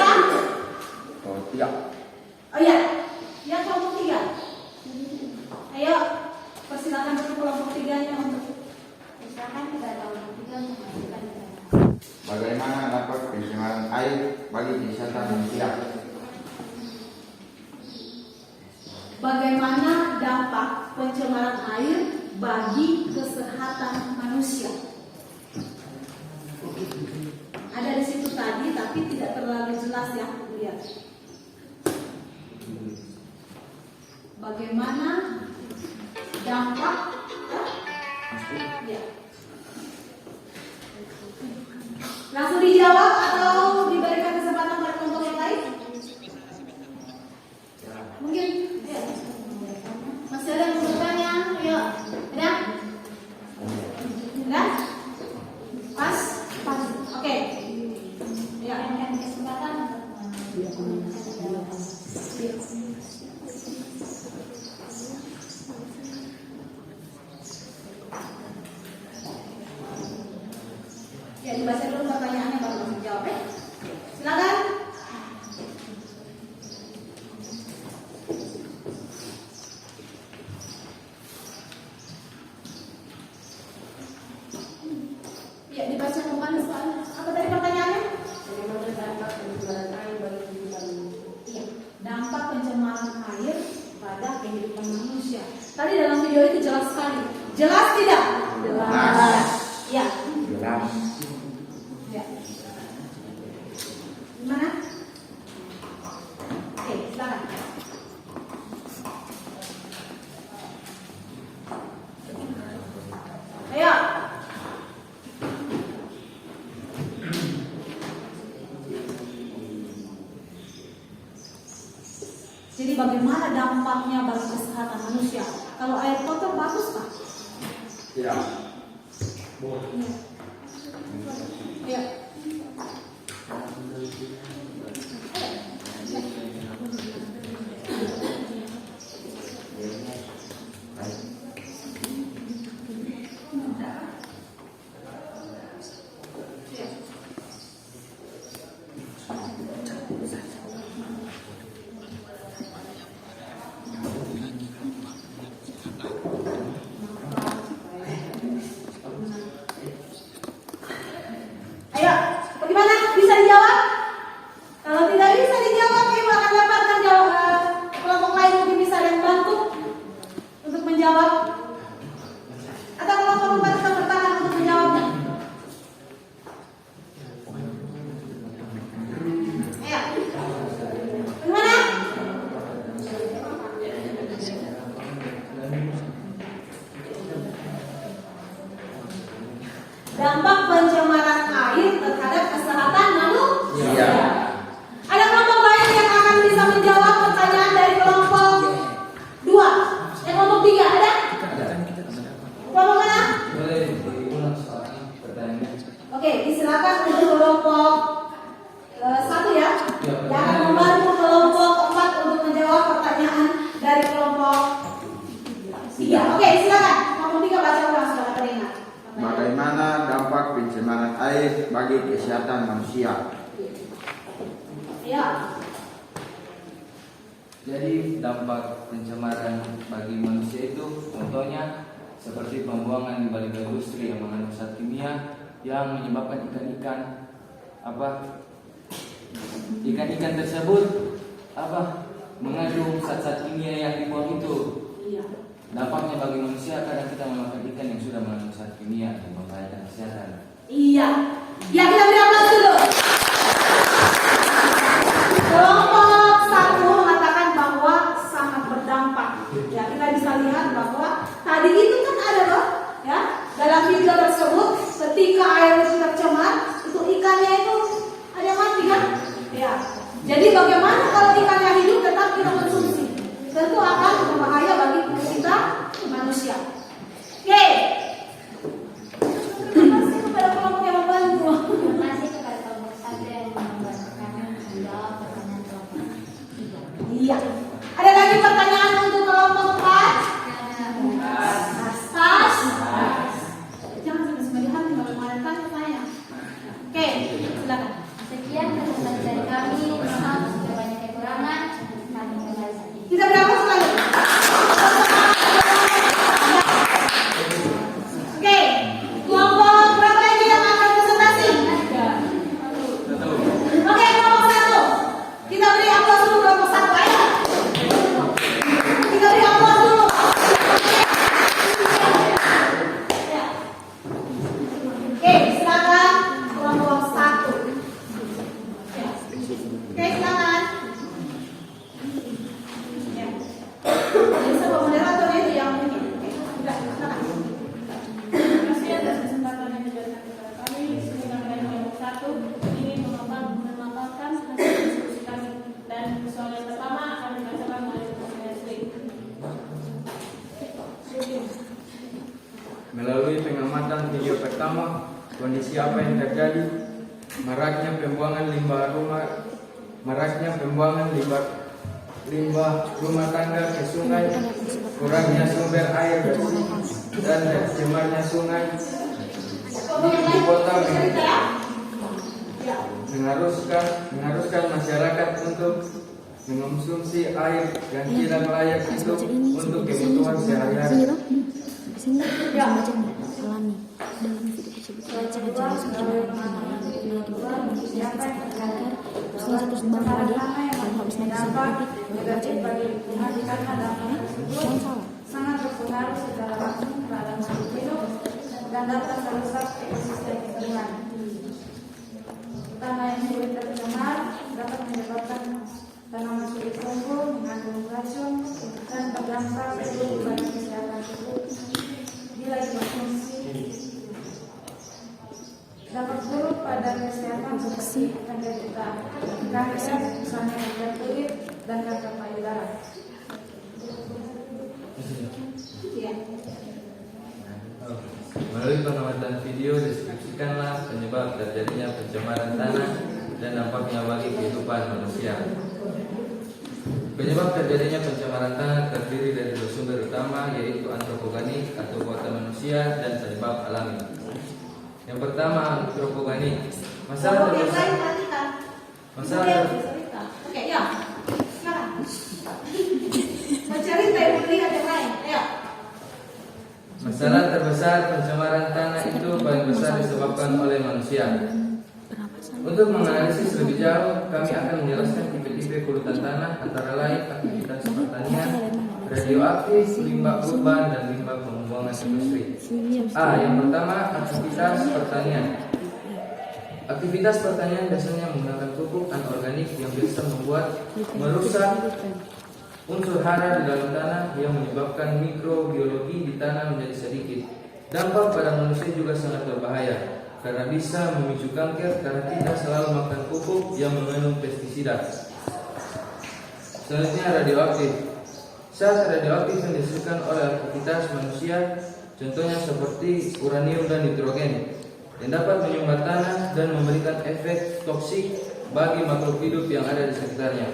Oh, 3. Oh iya, ya kelompok 3. Ayo, persilakan dulu kelompok 3-nya untuk. Silakan kepada kelompok 3 untuk mengajukan pertanyaan. Bagaimana dampak pencemaran air bagi kesehatan manusia? Bagaimana dampak pencemaran air bagi kesehatan manusia? Ada di situ tadi, tapi tidak terlalu jelas ya, lihat. Bagaimana dampak? Ya. Langsung dijawab atau diberikan kesempatan pada kelompok yang lain? Mungkin, ya. Masih ada yang bertanya? Ayo, ada? Ada? Pas? Pas. Oke. Ya. Berikan kesempatan untuk Ya, dibaca dulu pertanyaannya baru langsung jawab ya. Silakan. Ya, dibaca kembali soalnya. Apa tadi pertanyaannya? Bagaimana dampak pencemaran air bagi kehidupan manusia? Iya, dampak pencemaran air pada kehidupan manusia. Tadi dalam video itu jelas sekali. Jelas tidak? Jelas. Ya. Jelas. Ya. Gimana? Oke, silakan. Ayo. Jadi bagaimana dampaknya bagi kesehatan manusia? Kalau air kotor bagus Pak? Tidak. Iya. Ayo, bagaimana? Bisa dijawab? Kalau tidak bisa dijawab, Ibu akan dapatkan jawaban. Kelompok lain mungkin bisa ada yang bantu untuk menjawab. Atau kelompok empat tetap bertahan untuk menjawabnya. Ayo. Bagaimana? dampak pencemaran air terhadap kesehatan manusia. Iya. Ada kelompok lain yang akan bisa menjawab pertanyaan dari kelompok 2. Kelompok 3 ada? Kelompok mana? Boleh diulang soalnya pertanyaannya. Oke, disilakan untuk kelompok 1 ya. Yang akan membantu kelompok 4 untuk menjawab pertanyaan dari kelompok 3. Oke, silakan. Kelompok 3 baca ulang saudara teringat. Bagaimana dampak pencemaran air bagi kesehatan manusia? Ya. Jadi dampak pencemaran bagi manusia itu contohnya seperti pembuangan limbah-limbah industri yang mengandung zat kimia yang menyebabkan ikan-ikan tersebut mengandung zat-zat kimia yang dibuang itu. Iya. Dampaknya bagi manusia karena kita memakan ikan yang sudah mengandung zat kimia yang membahayakan kesehatan. Iya. Ya, kita beri aplaus dulu. Kelompok 1 mengatakan bahwa sangat berdampak. Ya, kita bisa lihat bahwa tadi itu kan ada loh, ya, dalam video tersebut ketika air itu tercemar, itu ikannya itu ada yang mati kan? Ya. Jadi bagaimana kalau ikannya hidup tetap kita konsumsi? Tentu akan berbahaya bagi kita manusia. Oke. Terima kasih kepada kelompok yang membantu. Terima kasih kepada kelompok 1 yang membantukan menjawab pertanyaan kelompok 3. Iya. Ada lagi pertanyaan untuk kelompok 4? Tas. Jangan sampai lihat tinggal mengalihkan ke saya. Oke, silakan. Sekian presentasi dari kami. Maaf jika banyak kekurangan. Kami kembali lagi. Kita berapa sekali? Oke, kelompok berapa lagi yang akan presentasi? Oke, kelompok 1. Kita beri aplaus dulu kelompok 1, ayo. Kita beri aplaus dulu. Ya. Oke, silakan kelompok 1. Ya. Oke, silakan. Ya. Jadi sama moderator itu yang ini. Oke, sudah, silakan. Terima kasih atas kesempatan yang diberikan kepada kami. Semoga kami kelompok 1 ingin memaparkan hasil diskusi kami. Dan soal yang pertama akan dibacakan oleh Presiden Sri. Melalui pengamatan video pertama, kondisi apa yang terjadi? Maraknya pembuangan limbah rumah tangga ke sungai, kurangnya sumber air bersih, dan tercemarnya sungai. Ibu kota mengharuskan masyarakat untuk mengonsumsi air yang tidak layak itu untuk kebutuhan sehari-hari. Sangat berpengaruh secara langsung terhadap makhluk hidup dan dapat merusak ekosistem lingkungan. Tanah yang sulit tercemar dapat menyebabkan tanaman sulit tumbuh, mengandung racun, dan berdampak buruk pada kesehatan tubuh. Bila dikonsumsi, dapat buruk pada kesehatan seperti kanker misalnya kanker kulit dan kanker payudara. Iya. Melalui pengamatan video, deskripsikanlah penyebab terjadinya pencemaran tanah dan dampaknya bagi kehidupan manusia. Penyebab terjadinya pencemaran tanah terdiri dari dua sumber utama, yaitu antropogenik atau buatan manusia dan penyebab alami. Yang pertama, antropogenik. Masalah terbesar. Oke, ya. Silakan. Mencerita yang melihat yang lain. Ayo. Masalah terbesar pencemaran tanah itu paling besar disebabkan oleh manusia. Untuk menganalisis lebih jauh, kami akan menjelaskan tipe-tipe polutan tanah antara lain aktivitas pertanian, radioaktif, limbah urban, dan limbah pembuangan industri. Yang pertama, aktivitas pertanian. Aktivitas pertanian biasanya menggunakan pupuk anorganik yang bisa merusak unsur hara di dalam tanah yang menyebabkan mikrobiologi di tanah menjadi sedikit. Dampak pada manusia juga sangat berbahaya karena bisa memicu kanker karena tidak selalu makan pupuk yang mengandung pestisida. Selanjutnya radioaktif. Zat radioaktif yang dihasilkan oleh aktivitas manusia, contohnya seperti uranium dan nitrogen, yang dapat menyumbat tanah dan memberikan efek toksik bagi makhluk hidup yang ada di sekitarnya.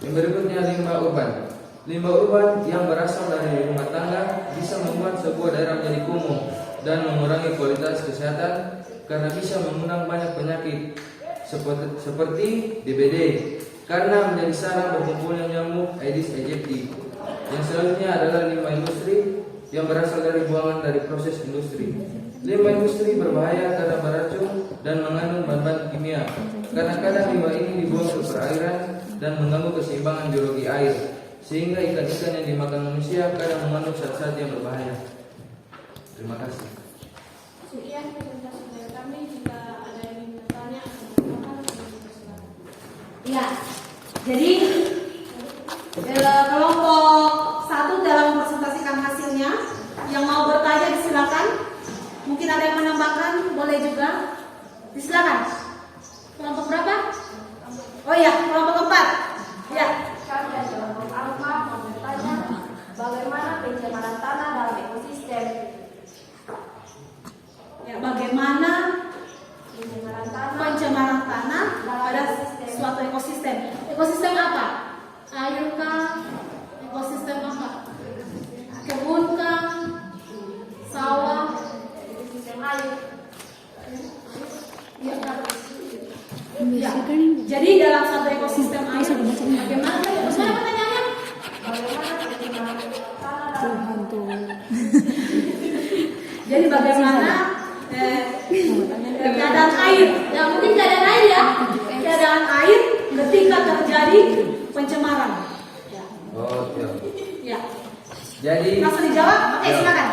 Yang berikutnya limbah urban. Limbah urban yang berasal dari rumah tangga bisa membuat sebuah daerah menjadi kumuh dan mengurangi kualitas kesehatan karena bisa mengundang banyak penyakit seperti DBD karena menjadi sarang berkumpulnya nyamuk Aedes aegypti. Yang selanjutnya adalah limbah industri yang berasal dari buangan dari proses industri. Limbah industri berbahaya karena beracun dan mengandung bahan-bahan kimia. Kadang-kadang limbah ini dibuang ke perairan dan mengganggu keseimbangan biologi air, sehingga ikan-ikan yang dimakan manusia kadang mengandung zat-zat yang berbahaya. Terima kasih. Sekian presentasi dari kami. Jika ada yang ingin bertanya, ya. Jadi kelompok 1 dalam presentasikan hasilnya. Yang mau bertanya disilakan. Mungkin ada yang menambahkan, boleh juga. Disilakan. Kelompok berapa? Oh iya, kelompok 4. Ya. Kami dari kelompok Alfa mau bertanya bagaimana pencemaran tanah dalam ekosistem. Ya, bagaimana Pencemaran pencemaran tanah tanah pada suatu ekosistem. Ekosistem apa? Air kah? Ekosistem apa? Kebun kah? Sawah? ekosistem air. Ya. Ya. Jadi dalam satu ekosistem air, bagaimana pertanyaannya? Bagaimana pencemaran tanah dalam Jadi bagaimana keadaan air? Ya mungkin keadaan air ya. Keadaan air ketika terjadi pencemaran. Oh, ya. Ya. Jadi Langsung dijawab? Oke, silakan.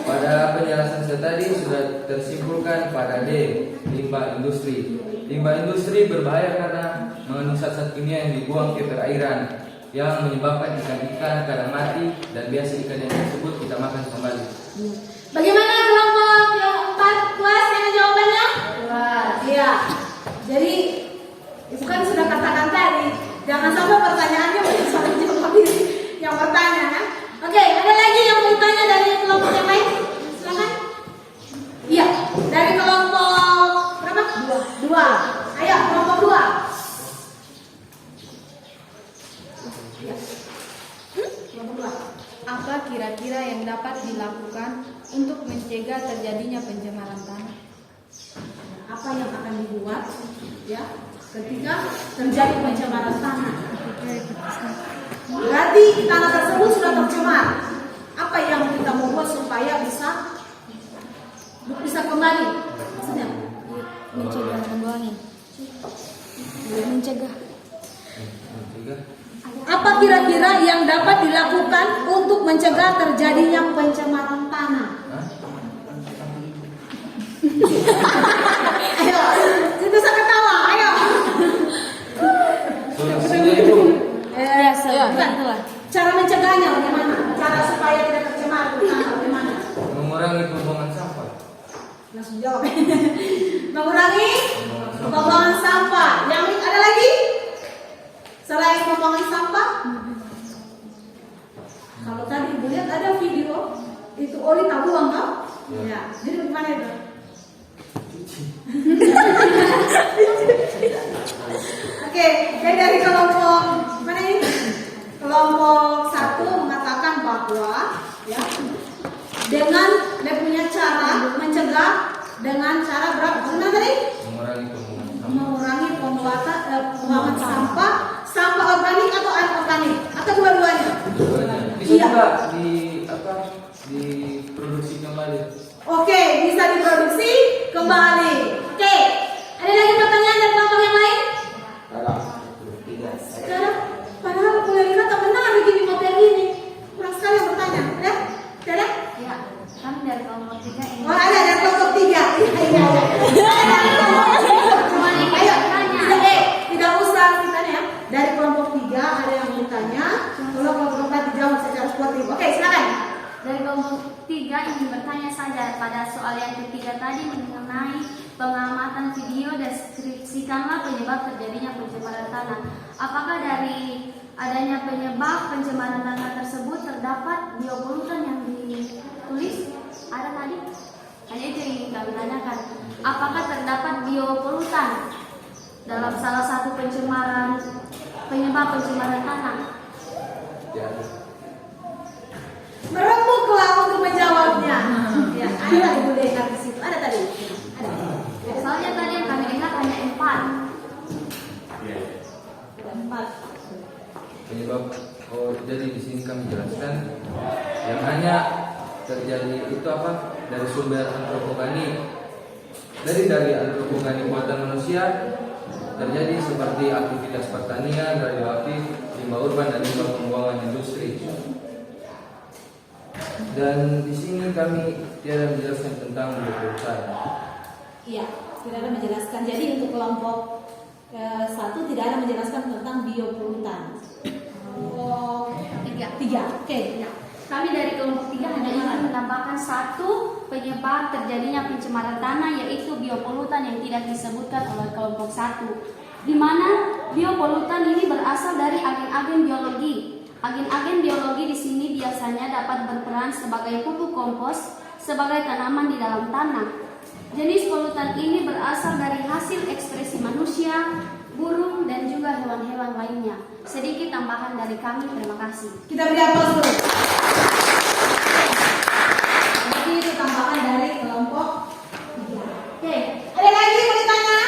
pada penjelasan saya tadi sudah tersimpulkan pada D, limbah industri. Limbah industri berbahaya karena mengandung zat-zat kimia yang dibuang ke perairan yang menyebabkan ikan-ikan kadang mati dan biasa ikan yang tersebut kita makan kembali. Bagaimana kelompok yang 4 puas dengan jawabannya? Puas. Iya. Jadi itu kan sudah katakan tadi, jangan sampai pertanyaannya mungkin salah jawab yang bertanya kan? Oke, ada lagi yang mau ditanya dari kelompok yang lain? Silakan. Iya, dari kelompok berapa? 2. Ayo, kelompok 2. Kelompok 2. Apa kira-kira yang dapat dilakukan untuk mencegah terjadinya pencemaran tanah? Apa yang akan dibuat ya ketika terjadi pencemaran tanah? Berarti tanah tersebut sudah tercemar. Apa yang kita mau buat supaya bisa kembali? Maksudnya Mencegah pembuangan. Mencegah. apa kira-kira yang dapat dilakukan untuk mencegah terjadinya pencemaran tanah? Ayo, itu bisa ketawa, ayo. Solusinya itu Bukan. Cara mencegahnya bagaimana? Cara supaya tidak tercemar tanah bagaimana? mengurangi pembuangan sampah. Langsung jawab. Mengurangi pembuangan sampah. Yang ada lagi? Selain pembuangan sampah? Kalau tadi Ibu lihat ada video itu oli tak buang kan? Ya. Jadi bagaimana itu? Oke, jadi dari kelompok mana ini? Kelompok 1 mengatakan bahwa ya dengan dia punya cara mencegah dengan cara berapa? Benar tadi? Mengurangi pembuangan sampah. Pembuangan sampah organik atau anorganik atau dua-duanya? Bisa juga diproduksi kembali. Oke, bisa diproduksi kembali. Oke, ada lagi pertanyaan dari kelompok yang lain? Sekarang, padahal boleh lihat tak benar begini materi ini. Kurang sekali yang bertanya. Ada? Ada? Ya, kami dari kelompok 3 ini. Oh, ada dari kelompok 3. Iya. Ayo, tidak usah ditanya ya. Dari kelompok 3 ada yang bertanya. Kalau kelompok 4 dijawab secara sportif. Oke, silakan. Dari kelompok 3 pada soal yang ketiga tadi mengenai pengamatan video, deskripsikanlah penyebab terjadinya pencemaran tanah. Apakah dari adanya penyebab pencemaran tanah tersebut terdapat biopolutan yang ditulis? Ada tadi? Hanya itu yang ingin kami tanyakan. Apakah terdapat biopolutan dalam salah satu penyebab pencemaran tanah? Ya. Merembuklah untuk menjawabnya. Ya, ada Ibu dengar di situ. Ada tadi. Ada. Soalnya tadi yang kami dengar hanya 4. Empat. Penyebab, jadi di sini kami jelaskan yang hanya terjadi itu apa dari sumber antropogani. Dari antropogani buatan manusia terjadi seperti aktivitas pertanian, radioaktif, limbah urban dan limbah pembuangan industri. Dan di sini kami tidak menjelaskan tentang biopolutan. Iya, tidak ada menjelaskan. Jadi untuk kelompok 1 tidak ada menjelaskan tentang biopolutan. Kelompok 3. Oke. Ya. Kami dari kelompok 3 hanya ingin menambahkan satu penyebab terjadinya pencemaran tanah, yaitu biopolutan yang tidak disebutkan oleh kelompok 1, di mana biopolutan ini berasal dari agen-agen biologi. Agen-agen biologi di sini biasanya dapat berperan sebagai pupuk kompos sebagai tanaman di dalam tanah. Jenis polutan ini berasal dari hasil ekspresi manusia, burung, dan juga hewan-hewan lainnya. Sedikit tambahan dari kami, terima kasih. Kita beri aplaus dulu. Jadi itu tambahan dari kelompok 3. Oke, ada lagi mau ditanya?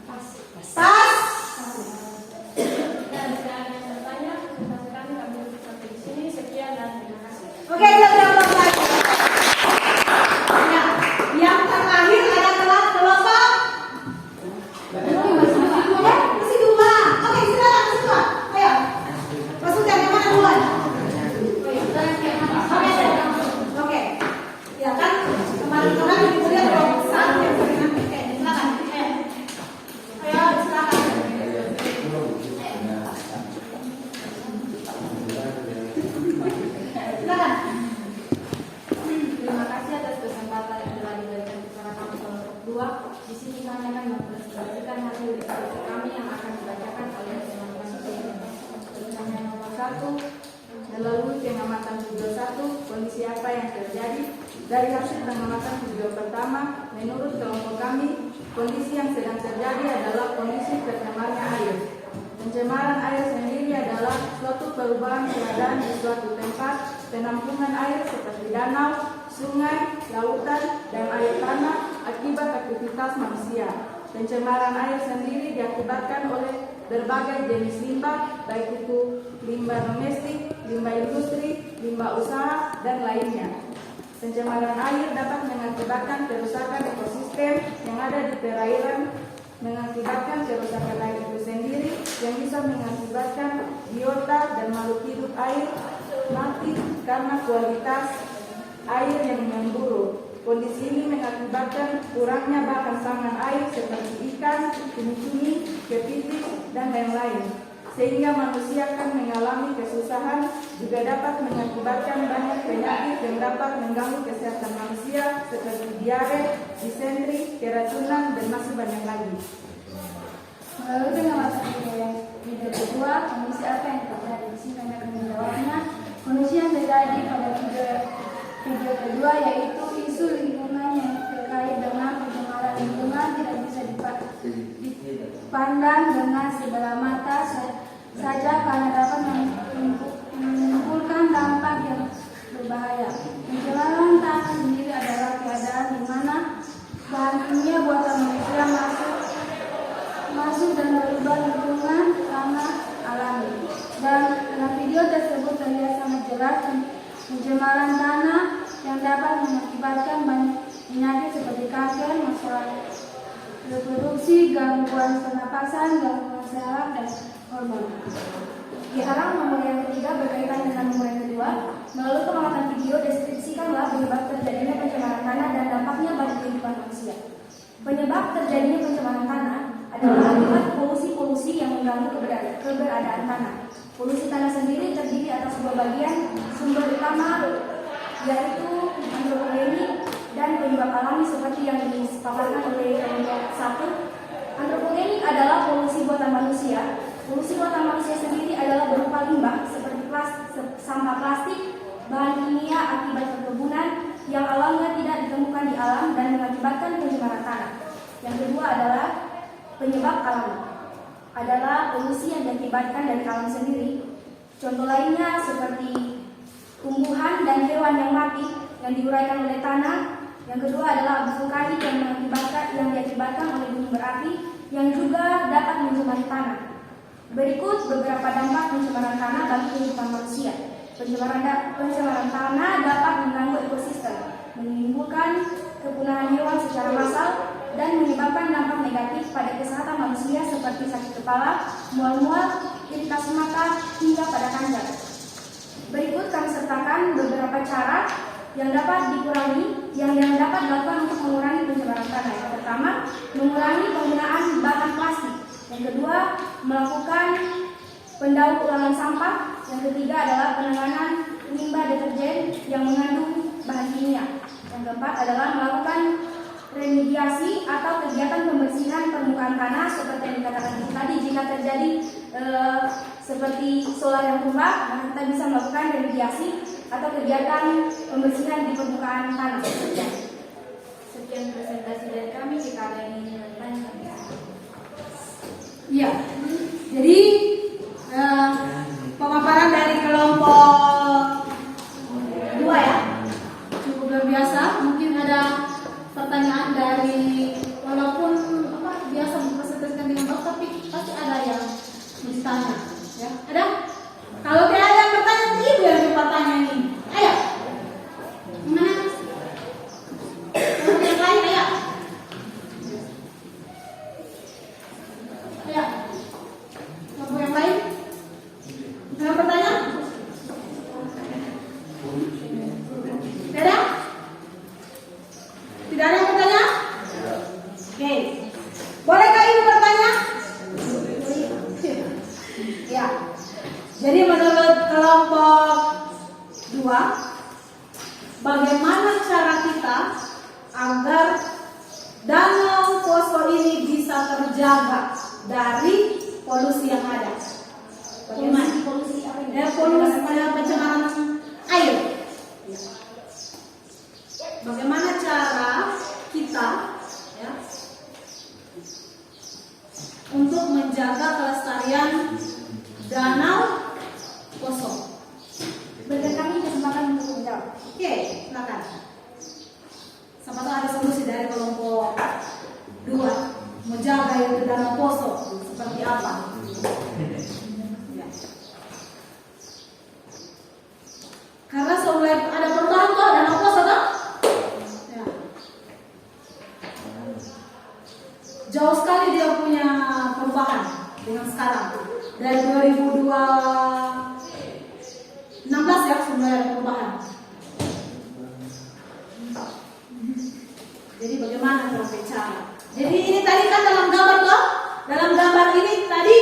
Pas. Oke, kita beri aplaus lagi. Ya, yang terakhir adalah kelompok masih 2. Oke, silakan. Ayo. Masukkan yang mana duluan? Oke. Ya kan kemarin dilihat kelompok 1 yang sering silakan. Ayo, silakan. Silakan. Terima kasih atas kesempatan yang telah diberikan kepada kami kelompok 2. Di sini kami akan mempresentasikan hasil diskusi kami yang akan dibacakan oleh teman-teman sekalian. Pertanyaan nomor 1, melalui pengamatan video 1, kondisi apa yang terjadi? Dari hasil pengamatan video pertama, menurut kelompok kami, kondisi yang sedang terjadi adalah kondisi tercemarnya air. Pencemaran air sendiri adalah suatu perubahan keadaan di suatu tempat, penampungan air seperti danau, sungai, lautan, dan air tanah akibat aktivitas manusia. Pencemaran air sendiri diakibatkan oleh berbagai jenis limbah, baik itu limbah domestik, limbah industri, limbah usaha, dan lainnya. Pencemaran air dapat mengakibatkan kerusakan ekosistem yang ada di perairan, mengakibatkan kerusakan air itu sendiri yang bisa mengakibatkan biota dan makhluk hidup air mati karena kualitas air yang memburuk. Kondisi ini mengakibatkan kurangnya bahan pangan air seperti ikan, cumi-cumi, kepiting, dan lain-lain. Sehingga manusia akan mengalami kesusahan, juga dapat mengakibatkan banyak penyakit yang dapat mengganggu kesehatan manusia seperti diare, disentri, keracunan, dan masih banyak lagi. Melalui pengamatan video kedua, kondisi apa yang terjadi? Di sini kami akan menjawabnya. Kondisi yang terjadi pada video kedua yaitu isu lingkungan yang terkait dengan pencemaran lingkungan tidak bisa dipandang dengan sebelah mata saja karena dapat menimbulkan dampak yang berbahaya. Pencemaran tanah sendiri adalah keadaan di mana bahan kimia buatan manusia masuk dan merubah lingkungan tanah alami. Dan dalam video tersebut terlihat sangat jelas pencemaran tanah yang dapat mengakibatkan banyak penyakit seperti kanker, masalah reproduksi, gangguan pernapasan, gangguan saraf, dan hormon. Diharap nomor yang ketiga berkaitan dengan nomor yang kedua. Melalui pengamatan video, deskripsikanlah penyebab terjadinya pencemaran tanah dan dampaknya bagi kehidupan manusia. Penyebab terjadinya pencemaran tanah adalah akibat polusi-polusi yang mengganggu keberadaan tanah. Polusi tanah sendiri terdiri atas dua bagian sumber utama, yaitu antropogeni dan penyebab alami seperti yang dipaparkan oleh kelompok 1. Antropogenik adalah polusi buatan manusia. Polusi buatan manusia sendiri adalah berupa limbah seperti sampah plastik, bahan kimia akibat perkebunan yang alamnya tidak ditemukan di alam dan mengakibatkan pencemaran tanah. Yang kedua adalah penyebab alami, adalah polusi yang diakibatkan dari alam sendiri. Contoh lainnya seperti tumbuhan dan hewan yang mati yang diuraikan oleh tanah. Yang kedua adalah abu vulkanik yang diakibatkan oleh gunung berapi yang juga dapat mencemari tanah. Berikut beberapa dampak pencemaran tanah bagi kehidupan manusia. Pencemaran tanah dapat mengganggu ekosistem, menimbulkan kepunahan hewan secara massal, dan menyebabkan dampak negatif pada kesehatan manusia seperti sakit kepala, mual-mual, iritasi mata, hingga pada kanker. Berikut kami sertakan beberapa cara yang dapat dikurangi, yang dapat dilakukan untuk mengurangi pencemaran tanah. Yang pertama, mengurangi penggunaan bahan plastik. Yang kedua, melakukan pendaur ulangan sampah. Yang ketiga adalah penanganan limbah deterjen yang mengandung bahan kimia. Yang keempat adalah melakukan remediasi atau kegiatan pembersihan permukaan tanah seperti yang dikatakan tadi. Jika terjadi seperti solar yang tumbang, maka kita bisa melakukan remediasi atau kegiatan pembersihan di permukaan tanah. Sekian presentasi dari kami. Jika ada yang ingin bertanya, Iya. Jadi pemaparan dari kelompok 2 ya cukup luar biasa. Mungkin ada pertanyaan dari, walaupun biasa mempresentasikan dengan baik, tapi pasti ada yang ditanya. Ya, ada? Kalau tidak ada yang bertanya, ibu yang bertanya ini. Ayo. Mana? Kelompok yang lain, ayo. Ayo. Kelompok yang lain? Ada pertanyaan? Ada? Tidak ada yang bertanya? Oke. Bolehkah ibu bertanya? Ya. Jadi menurut kelompok 2, bagaimana cara kita agar danau Poso ini bisa terjaga dari polusi yang ada? Bagaimana? Polusi apa ini? Polusi pencemaran air. Bagaimana cara kita ya, untuk menjaga kelestarian danau Poso? berikan kami kesempatan untuk menjawab. Oke, silakan. Siapa tahu ada solusi dari kelompok 2 menjaga itu danau Poso seperti apa? Ya. Karena mulai ada perubahan kok danau Poso toh? Ya. Jauh sekali dia punya perubahan dengan sekarang. Dari 2016 ya sudah ada perubahan. Jadi bagaimana cara bicara? Jadi ini tadi kan dalam gambar toh? Dalam gambar ini tadi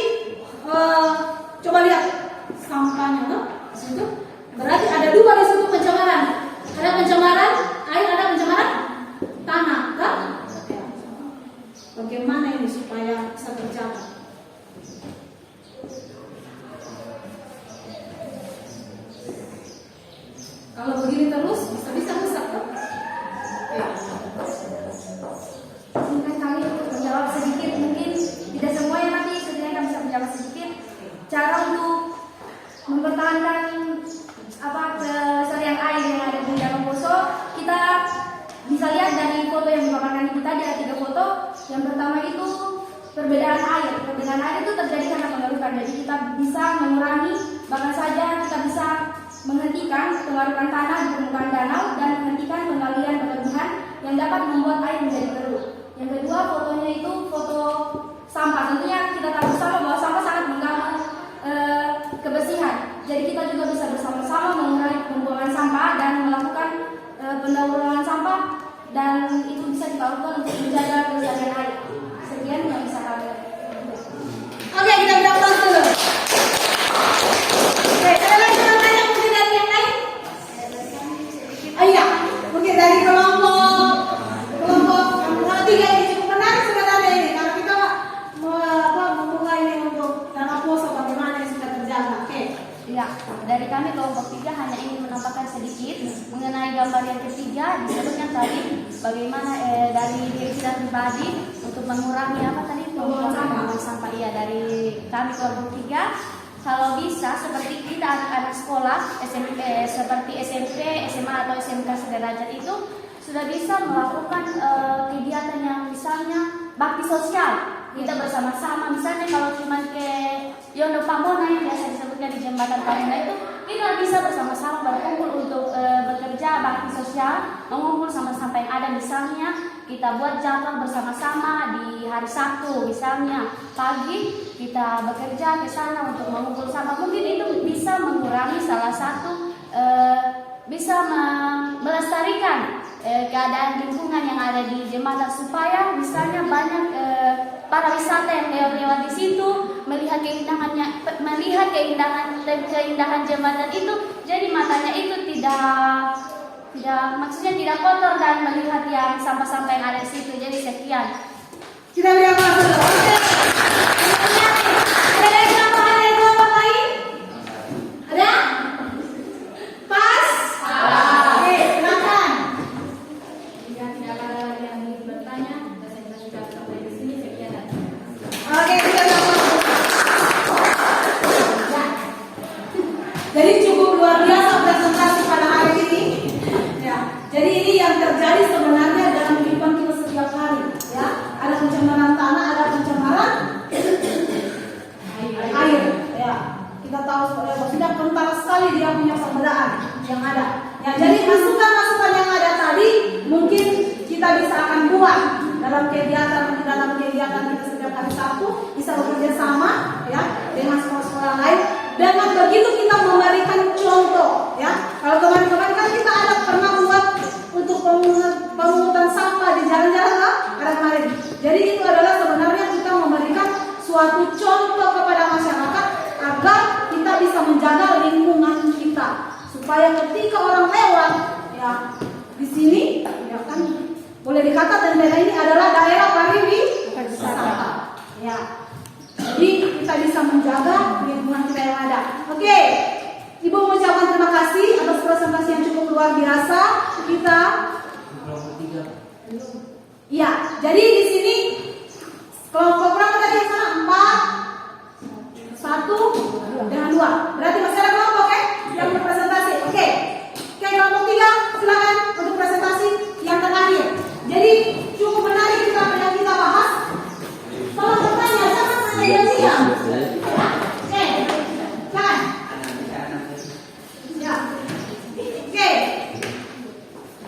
coba lihat sampahnya toh? Di situ berarti ada 2 di situ pencemaran. Ada pencemaran air, ada pencemaran tanah kan? Ya. Bagaimana ini supaya bisa terjaga? Kalau begini terus bisa rusak kan? Ya. Mungkin kami untuk menjawab sedikit, mungkin tidak semuanya, nanti setidaknya kami bisa menjawab sedikit. Cara untuk mempertahankan kelestarian air yang ada di Danau Poso, kita bisa lihat dari foto yang dipaparkan ibu tadi, ada 3 foto. Yang pertama itu perbedaan air. Perbedaan air itu terjadi karena pengarukan. Jadi kita bisa mengurangi, bahkan saja kita bisa menghentikan pengarukan tanah di permukaan danau dan menghentikan penggalian berlebihan yang dapat membuat air menjadi keruh. Yang kedua, fotonya itu foto sampah. Tentunya kita tahu bersama bahwa sampah sangat mengganggu kebersihan. Jadi kita juga bisa bersama-sama mengurangi pembuangan sampah dan melakukan pendauruan sampah, dan itu bisa dilakukan untuk menjaga kelestarian air. Sekian yang bisa kami lakukan. Oke, kita berapa dulu? Oke, ada lagi yang lain mungkin dari yang lain? Iya, mungkin dari kelompok bagaimana dari diri kita pribadi untuk mengurangi apa tadi pembuangan sampah. Iya, dari kami kelompok 3 kalau bisa seperti kita anak-anak sekolah seperti SMP, SMA atau SMK sederajat itu sudah bisa melakukan kegiatan yang misalnya bakti sosial. Kita bersama-sama, misalnya kalau cuma ke Yono Pamona yang biasa disebutnya di Jembatan Pamona itu, kita bisa bersama-sama berkumpul untuk bekerja bakti sosial, mengumpul sampah-sampah yang ada. Misalnya kita buat jadwal bersama-sama di hari Sabtu, misalnya pagi kita bekerja ke sana untuk mengumpul sampah. Mungkin itu bisa mengurangi salah satu, bisa melestarikan keadaan lingkungan yang ada di jembatan, supaya misalnya banyak para wisata yang lewat di situ melihat keindahan jembatan itu, jadi matanya itu tidak maksudnya tidak kotor dan melihat yang sampah-sampah yang ada di situ. Jadi sekian. Kita beri aplaus. Ada lagi tambahan dari kelompok lain? Ada? Pas? Oke, silakan. Jika tidak ada yang ingin bertanya, saya sudah sampai di sini. Sekian. Oke, kita aplaus. Ya. Jadi cukup luar biasa presentasi pada hari ini. Ya. Jadi ini yang terjadi sebenarnya dalam kehidupan kita setiap hari. Ya, ada pencemaran tanah, ada pencemaran air. Ya, kita tahu sudah kental sekali dia punya perbedaan yang ada. Ya, jadi masukan-masukan yang ada tadi mungkin kita bisa akan buat dalam kegiatan kita setiap hari Sabtu, bisa bekerja sama ya dengan sekolah-sekolah lain. Dengan begitu kita memberikan contoh ya. Kalau kemarin-kemarin kan kita ada pernah buat untuk pemungutan sampah di jalan-jalan lah, ada kemarin. Jadi itu adalah sebenarnya kita memberikan suatu contoh kepada masyarakat agar kita bisa menjaga lingkungan kita, supaya ketika orang lewat ya di sini ya kan boleh dikatakan daerah ini adalah daerah pariwisata. Ya. Jadi kita bisa menjaga lingkungan kita yang ada. Oke. Ibu mengucapkan terima kasih atas presentasi yang cukup luar biasa. Kita iya, jadi di sini kelompok berapa tadi yang sana? 4, 1 dengan 2. Berarti masih ada kelompok yang berpresentasi. Oke, kelompok 3 silakan untuk presentasi yang terakhir. Jadi cukup menarik yang kita bahas. Kalau bertanya, jangan tanya diam. Oke, silakan. Ya. Oke.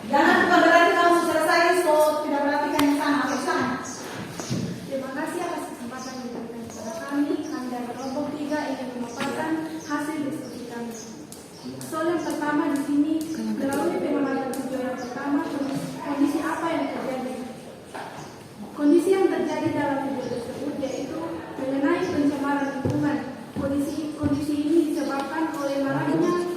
Jangan bukan berarti kamu selesai, so tidak perhatikan yang sana. Oke, silakan. Terima kasih atas kesempatan yang diberikan kepada kami. Kami dari kelompok 3 ingin memaparkan hasil diskusi kami. Soal yang pertama di sini, melalui pengamatan video yang pertama, kondisi apa yang terjadi? Kondisi yang terjadi dalam video tersebut yaitu mengenai pencemaran lingkungan. Kondisi ini disebabkan oleh maraknya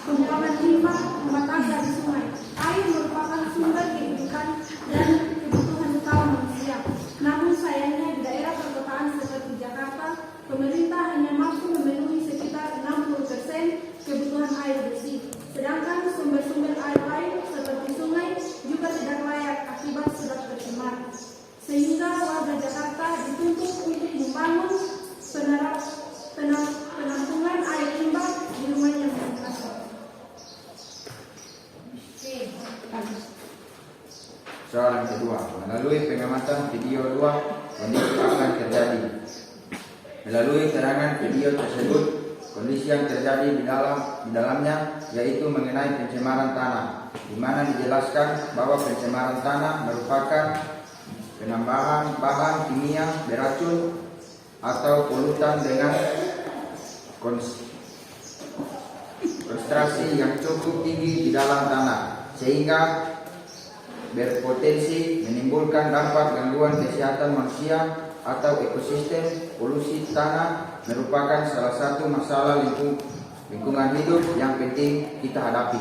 pembuangan limbah rumah tangga di sungai. Air merupakan sumber kehidupan dan kebutuhan utama manusia. Namun sayangnya di daerah perkotaan seperti Jakarta, pemerintah hanya mampu memenuhi sekitar 60% kebutuhan air bersih. Sedangkan sumber-sumber air lain seperti sungai juga tidak layak akibat sudah tercemar. Sehingga warga Jakarta dituntut untuk membangun penampungan air limbah di rumahnya masing-masing. Soal yang kedua, melalui pengamatan video 2, kondisi apa yang terjadi? Melalui keterangan video tersebut, kondisi yang terjadi di dalamnya yaitu mengenai pencemaran tanah, di mana dijelaskan bahwa pencemaran tanah merupakan penambahan bahan kimia beracun atau polutan dengan konsentrasi yang cukup tinggi di dalam tanah, sehingga berpotensi menimbulkan dampak gangguan kesehatan manusia atau ekosistem. Polusi tanah merupakan salah satu masalah lingkungan hidup yang penting kita hadapi.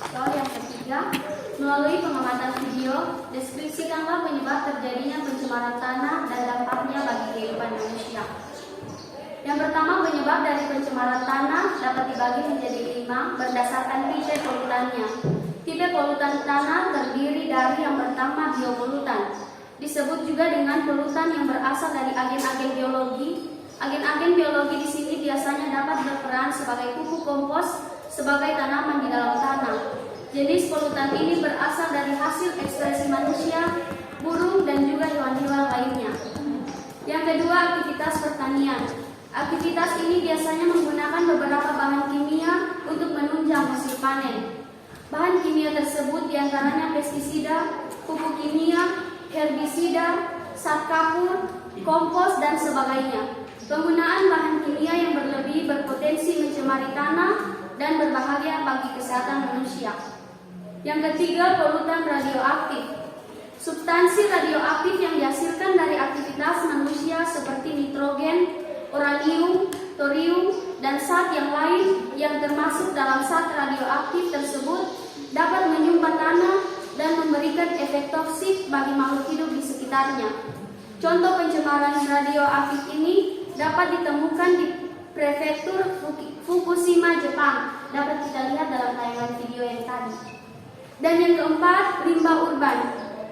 Soal yang ketiga, melalui pengamatan video, deskripsikanlah penyebab terjadinya pencemaran tanah dan dampaknya bagi kehidupan manusia. Yang pertama, penyebab dari pencemaran tanah dapat dibagi menjadi berdasarkan tipe polutannya. Tipe polutan tanah terdiri dari yang pertama biopolutan. Disebut juga dengan polutan yang berasal dari agen-agen biologi. Agen-agen biologi di sini biasanya dapat berperan sebagai pupuk kompos sebagai tanaman di dalam tanah. Jenis polutan ini berasal dari hasil ekspresi manusia, burung, dan juga hewan-hewan lainnya. Yang kedua, aktivitas pertanian. Aktivitas ini biasanya menggunakan beberapa bahan kimia untuk menunjang hasil panen. Bahan kimia tersebut diantaranya pestisida, pupuk kimia, herbisida, zat kapur, kompos, dan sebagainya. Penggunaan bahan kimia yang berlebih berpotensi mencemari tanah dan berbahaya bagi kesehatan manusia. Yang ketiga, polutan radioaktif. Substansi radioaktif yang dihasilkan dari aktivitas manusia seperti nitrogen, uranium, thorium, dan zat yang lain yang termasuk dalam zat radioaktif tersebut dapat menyumbat tanah dan memberikan efek toksik bagi makhluk hidup di sekitarnya. Contoh pencemaran radioaktif ini dapat ditemukan di prefektur Fukushima, Jepang. Dapat kita lihat dalam tayangan video yang tadi. Dan yang keempat, limbah urban.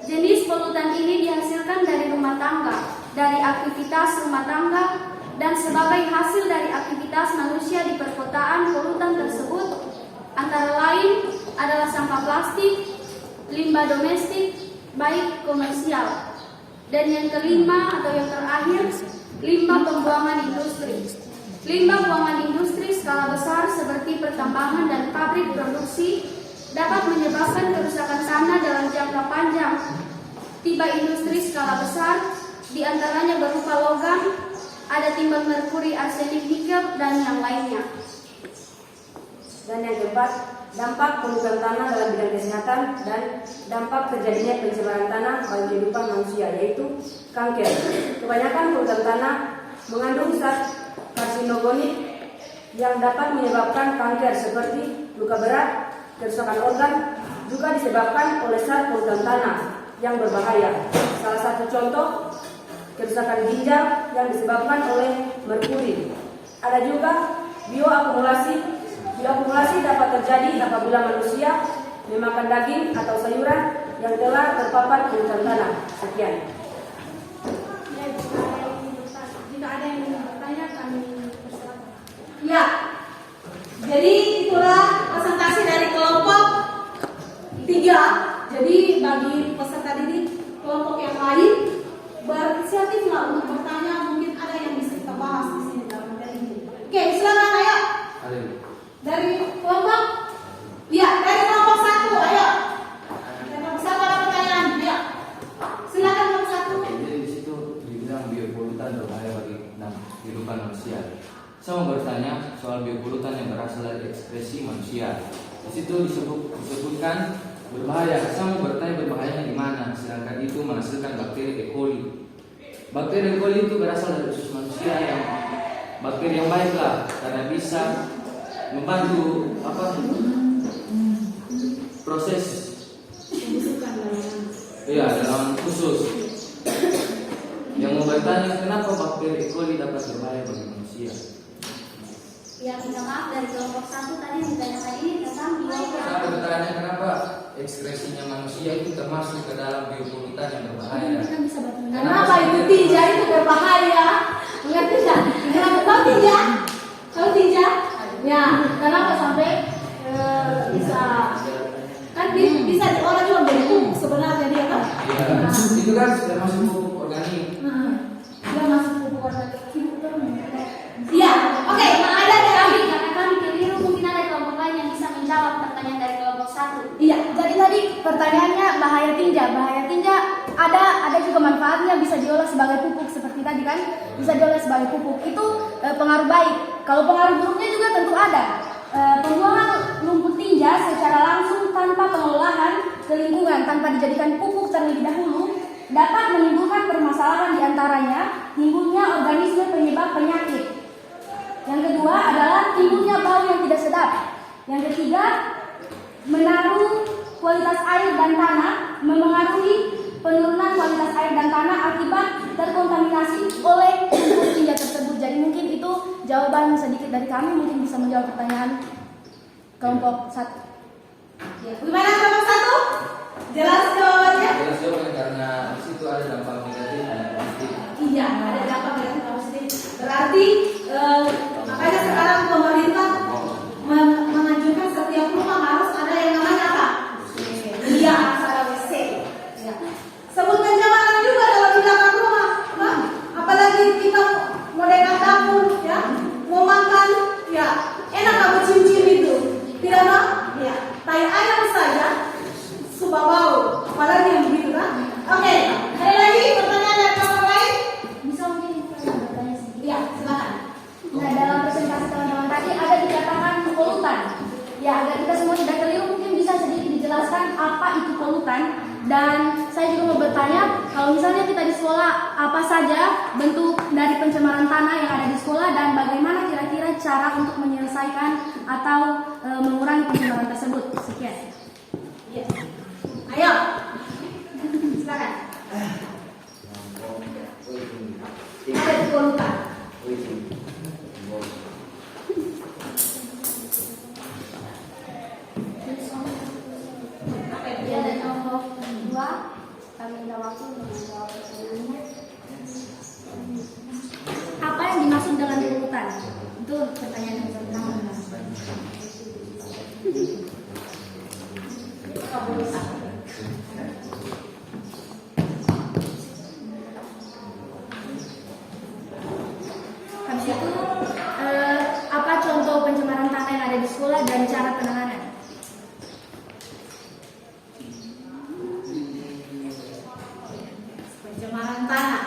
Jenis polutan ini dihasilkan dari rumah tangga, dari aktivitas rumah tangga, dan sebagai hasil dari aktivitas manusia di perkotaan. Polutan tersebut antara lain adalah sampah plastik, limbah domestik, baik komersial. Dan yang kelima atau yang terakhir, limbah pembuangan industri. Limbah buangan industri skala besar seperti pertambangan dan pabrik produksi dapat menyebabkan kerusakan tanah dalam jangka panjang. Tiba industri skala besar diantaranya berupa logam, ada timbal merkuri, arsenik, nikel, dan yang lainnya. Dan yang keempat, dampak polutan tanah dalam bidang kesehatan dan dampak terjadinya pencemaran tanah bagi kehidupan manusia, yaitu kanker. Kebanyakan polutan tanah mengandung zat karsinogenik yang dapat menyebabkan kanker seperti luka berat, kerusakan organ, juga disebabkan oleh zat polutan tanah yang berbahaya. Salah satu contoh, kerusakan ginjal yang disebabkan oleh merkuri. Ada juga bioakumulasi. Bioakumulasi dapat terjadi apabila manusia memakan daging atau sayuran yang telah terpapar polutan tanah. Sekian. Jika ada yang ingin bertanya, kami persilakan. Ya, jadi itulah presentasi dari kelompok 3. Jadi bagi peserta didik kelompok yang lain berinisiatiflah untuk bertanya. Mungkin ada yang bisa kita bahas di sini dalam materi ini. Oke, silakan, ayo. Dari kelompok, ya, dari kelompok 1, ayo. Dari kelompok 1 ada pertanyaan, ayo. Silakan kelompok 1. Jadi di situ dibilang biopolutan berbahaya bagi kehidupan manusia. Saya mau bertanya soal biopolutan yang berasal dari ekspresi manusia. Di situ disebutkan berbahaya. Saya mau bertanya berbahayanya di mana? Sedangkan itu menghasilkan bakteri E. coli. Bakteri E. coli itu berasal dari usus manusia yang bakteri yang baiklah karena bisa membantu proses dalam usus. Yang mau bertanya kenapa bakteri E. coli dapat berbahaya bagi manusia? Ya, minta maaf dari kelompok 1 tadi yang ditanyakan ini tentang biopolutan. Saya bertanya kenapa ekspresinya manusia itu termasuk ke dalam biopolutan yang berbahaya. Kenapa itu tinja itu berbahaya? Mengerti tidak? Kenapa tahu tinja? Tahu tinja? Ya, kenapa sampai bisa kan bisa diolah juga menjadi pupuk sebenarnya dia kan? Iya, itu kan sudah masuk pupuk organik. Dia masuk pupuk organik. Iya, oke. Ada lagi Karena kami keliru, mungkin ada kelompok lain yang bisa menjawab pertanyaan dari kelompok 1. Iya, jadi tadi pertanyaannya bahaya tinja. Bahaya tinja ada juga manfaatnya, bisa diolah sebagai pupuk seperti tadi kan, bisa diolah sebagai pupuk. Itu pengaruh baik. Kalau pengaruh buruknya juga tentu ada. Pembuangan lumpur tinja secara langsung tanpa pengolahan ke lingkungan, tanpa dijadikan pupuk terlebih dahulu, dapat menimbulkan permasalahan diantaranya timbulnya organisme penyebab penyakit. Yang kedua adalah timbulnya bau yang tidak sedap. Yang ketiga, menaruh kualitas air dan tanah, memengaruhi penurunan kualitas air dan tanah akibat terkontaminasi oleh lumpur tinja tersebut. Jadi mungkin itu jawaban sedikit dari kami, mungkin bisa menjawab pertanyaan. kelompok 1. Ya. Bagaimana kelompok 1? Jelas jawabannya? Jelas jawabannya karena di situ ada dampak negatif dan positif. Iya, ada dampak negatif dan positif. Berarti makanya sekarang pemerintah menganjurkan setiap rumah harus ada yang namanya apa? Iya, harus ada WC. Ya. Sebut pencemaran juga kalau di belakang rumah, Bang. Apalagi kita mau dekat dapur, ya, mau makan, ya, enak kamu cium-cium itu, tidak Bang? Ya, tai ayam saja suka bau, apalagi yang begitu kan? Oke, ada lagi pertanyaan dari orang lain? Bisa mungkin saya bertanya sedikit? Ya, silakan. Nah, dalam presentasi teman-teman tadi ada dikatakan polutan. Ya, agar kita semua tidak keliru, mungkin bisa sedikit dijelaskan apa itu polutan. Dan saya juga mau bertanya, kalau misalnya kita di sekolah, apa saja bentuk dari pencemaran tanah yang ada di sekolah dan bagaimana kira-kira cara untuk menyelesaikan atau mengurangi pencemaran tersebut? Sekian. Ya. Ayo, silakan. Ada di polutan. Ya, dan nomor 2 kami minta waktu untuk menjawab pertanyaannya. Apa yang dimaksud dengan polutan? Itu pertanyaan yang pertama. Habis itu apa contoh pencemaran tanah yang ada di sekolah dan cara penanganan? Pencemaran tanah.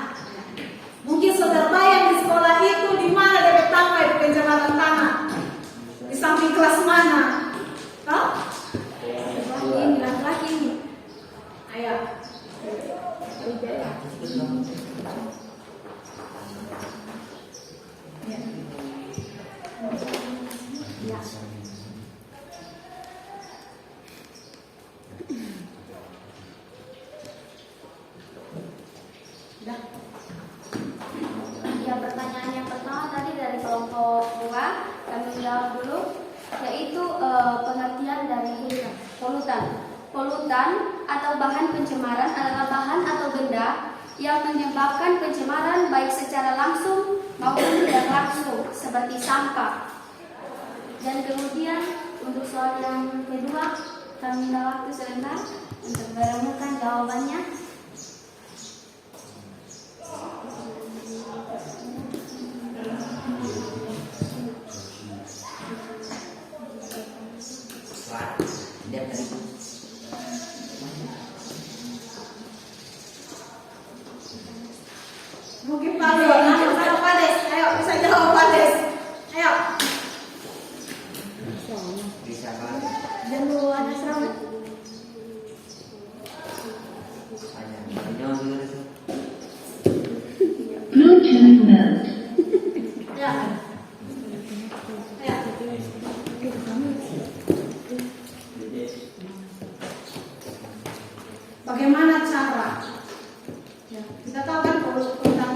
Mungkin saudara bayang di sekolah itu di mana dapat sampai di pencemaran tanah? Di samping kelas mana? Tahu? Ini laki-laki ini. Ayo. Ya. Ya, pertanyaan yang pertama tadi dari kelompok 2 kami jawab dulu, yaitu pengertian dari polutan. Polutan atau bahan pencemaran adalah bahan atau benda yang menyebabkan pencemaran baik secara langsung maupun tidak langsung, seperti sampah. Dan kemudian untuk soal yang kedua, kami minta waktu sebentar untuk menemukan jawabannya. Mungkin Pak Leon, ayo Pak Des, ayo bisa jawab Pak Des. Ayo. Dan dulu ada serangan. Bluetooth mode. Ya. Ya. Bagaimana cara? Ya, kita tahu kan tentang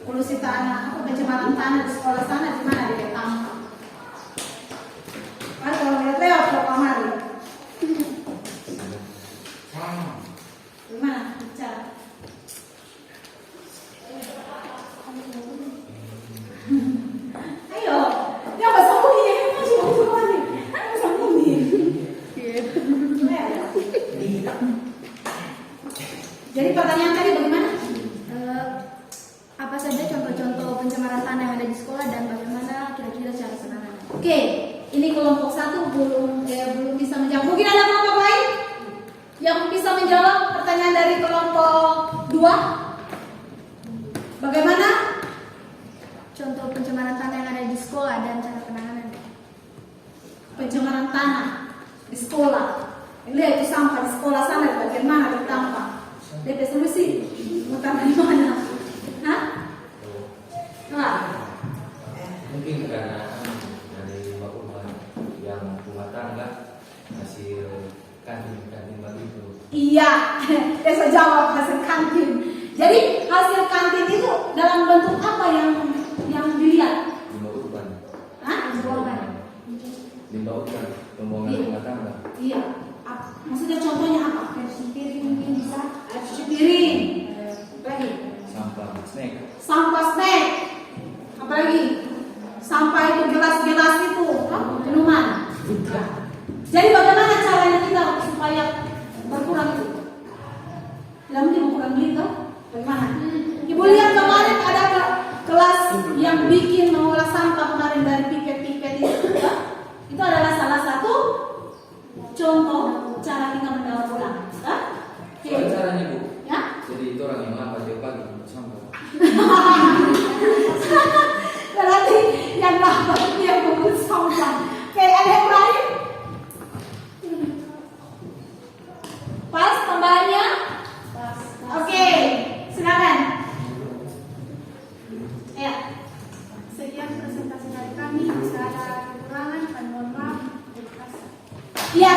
polusi tanah, apa pencemaran tanah di sekolah sana di mana di Tampang. Kan kalau lihat lewat berapa hari? Gimana cara? Ayo, dia nggak sembunyi, ini masih mau sembunyi, nggak sembunyi. Jadi pertanyaan tadi bagaimana? Apa saja contoh-contoh pencemaran tanah yang ada di sekolah dan bagaimana kira-kira cara penanganan? Oke, ini kelompok 1 belum bisa menjawab. Mungkin ada kelompok lain yang bisa menjawab pertanyaan dari kelompok 2? Bagaimana? Contoh pencemaran tanah yang ada di sekolah dan cara penanganan. Pencemaran tanah di sekolah. Lihat itu sampah di sekolah sana di bagian mana bertampak. DP solusi utama di mana? Hah? Nah. Mungkin karena dari rumah yang rumah tangga hasil kantin begitu. Iya, saya jawab hasil kantin. Jadi hasil kantin itu dalam bentuk apa yang dilihat? Dibuang. Hah? Buangan. limbah udara, pembuangan rumah tangga. Iya. Maksudnya contohnya apa? Cuci piring mungkin bisa. Cuci piring. Lagi. Sampah snack. Sampah snack. Apalagi? Sampah itu gelas-gelas itu, minuman. Jadi bagaimana caranya kita supaya berkurang itu? Tidak mungkin berkurang gitu. Bagaimana? Ibu lihat kemarin ada kelas yang bikin mengolah sampah kemarin dari pipet-pipet itu. Itu adalah salah satu contoh cara kita mendaur ulang. Soalnya caranya Bu. Ya? Jadi itu orang yang lambat dia pagi sampah. Berarti yang lambat dia mengut sampah. Kayak ada yang lain? Pas tambahannya? Oke, silakan. Ya. Sekian presentasi dari kami. Jika ada kekurangan, kami mohon maaf. Terima kasih. Iya,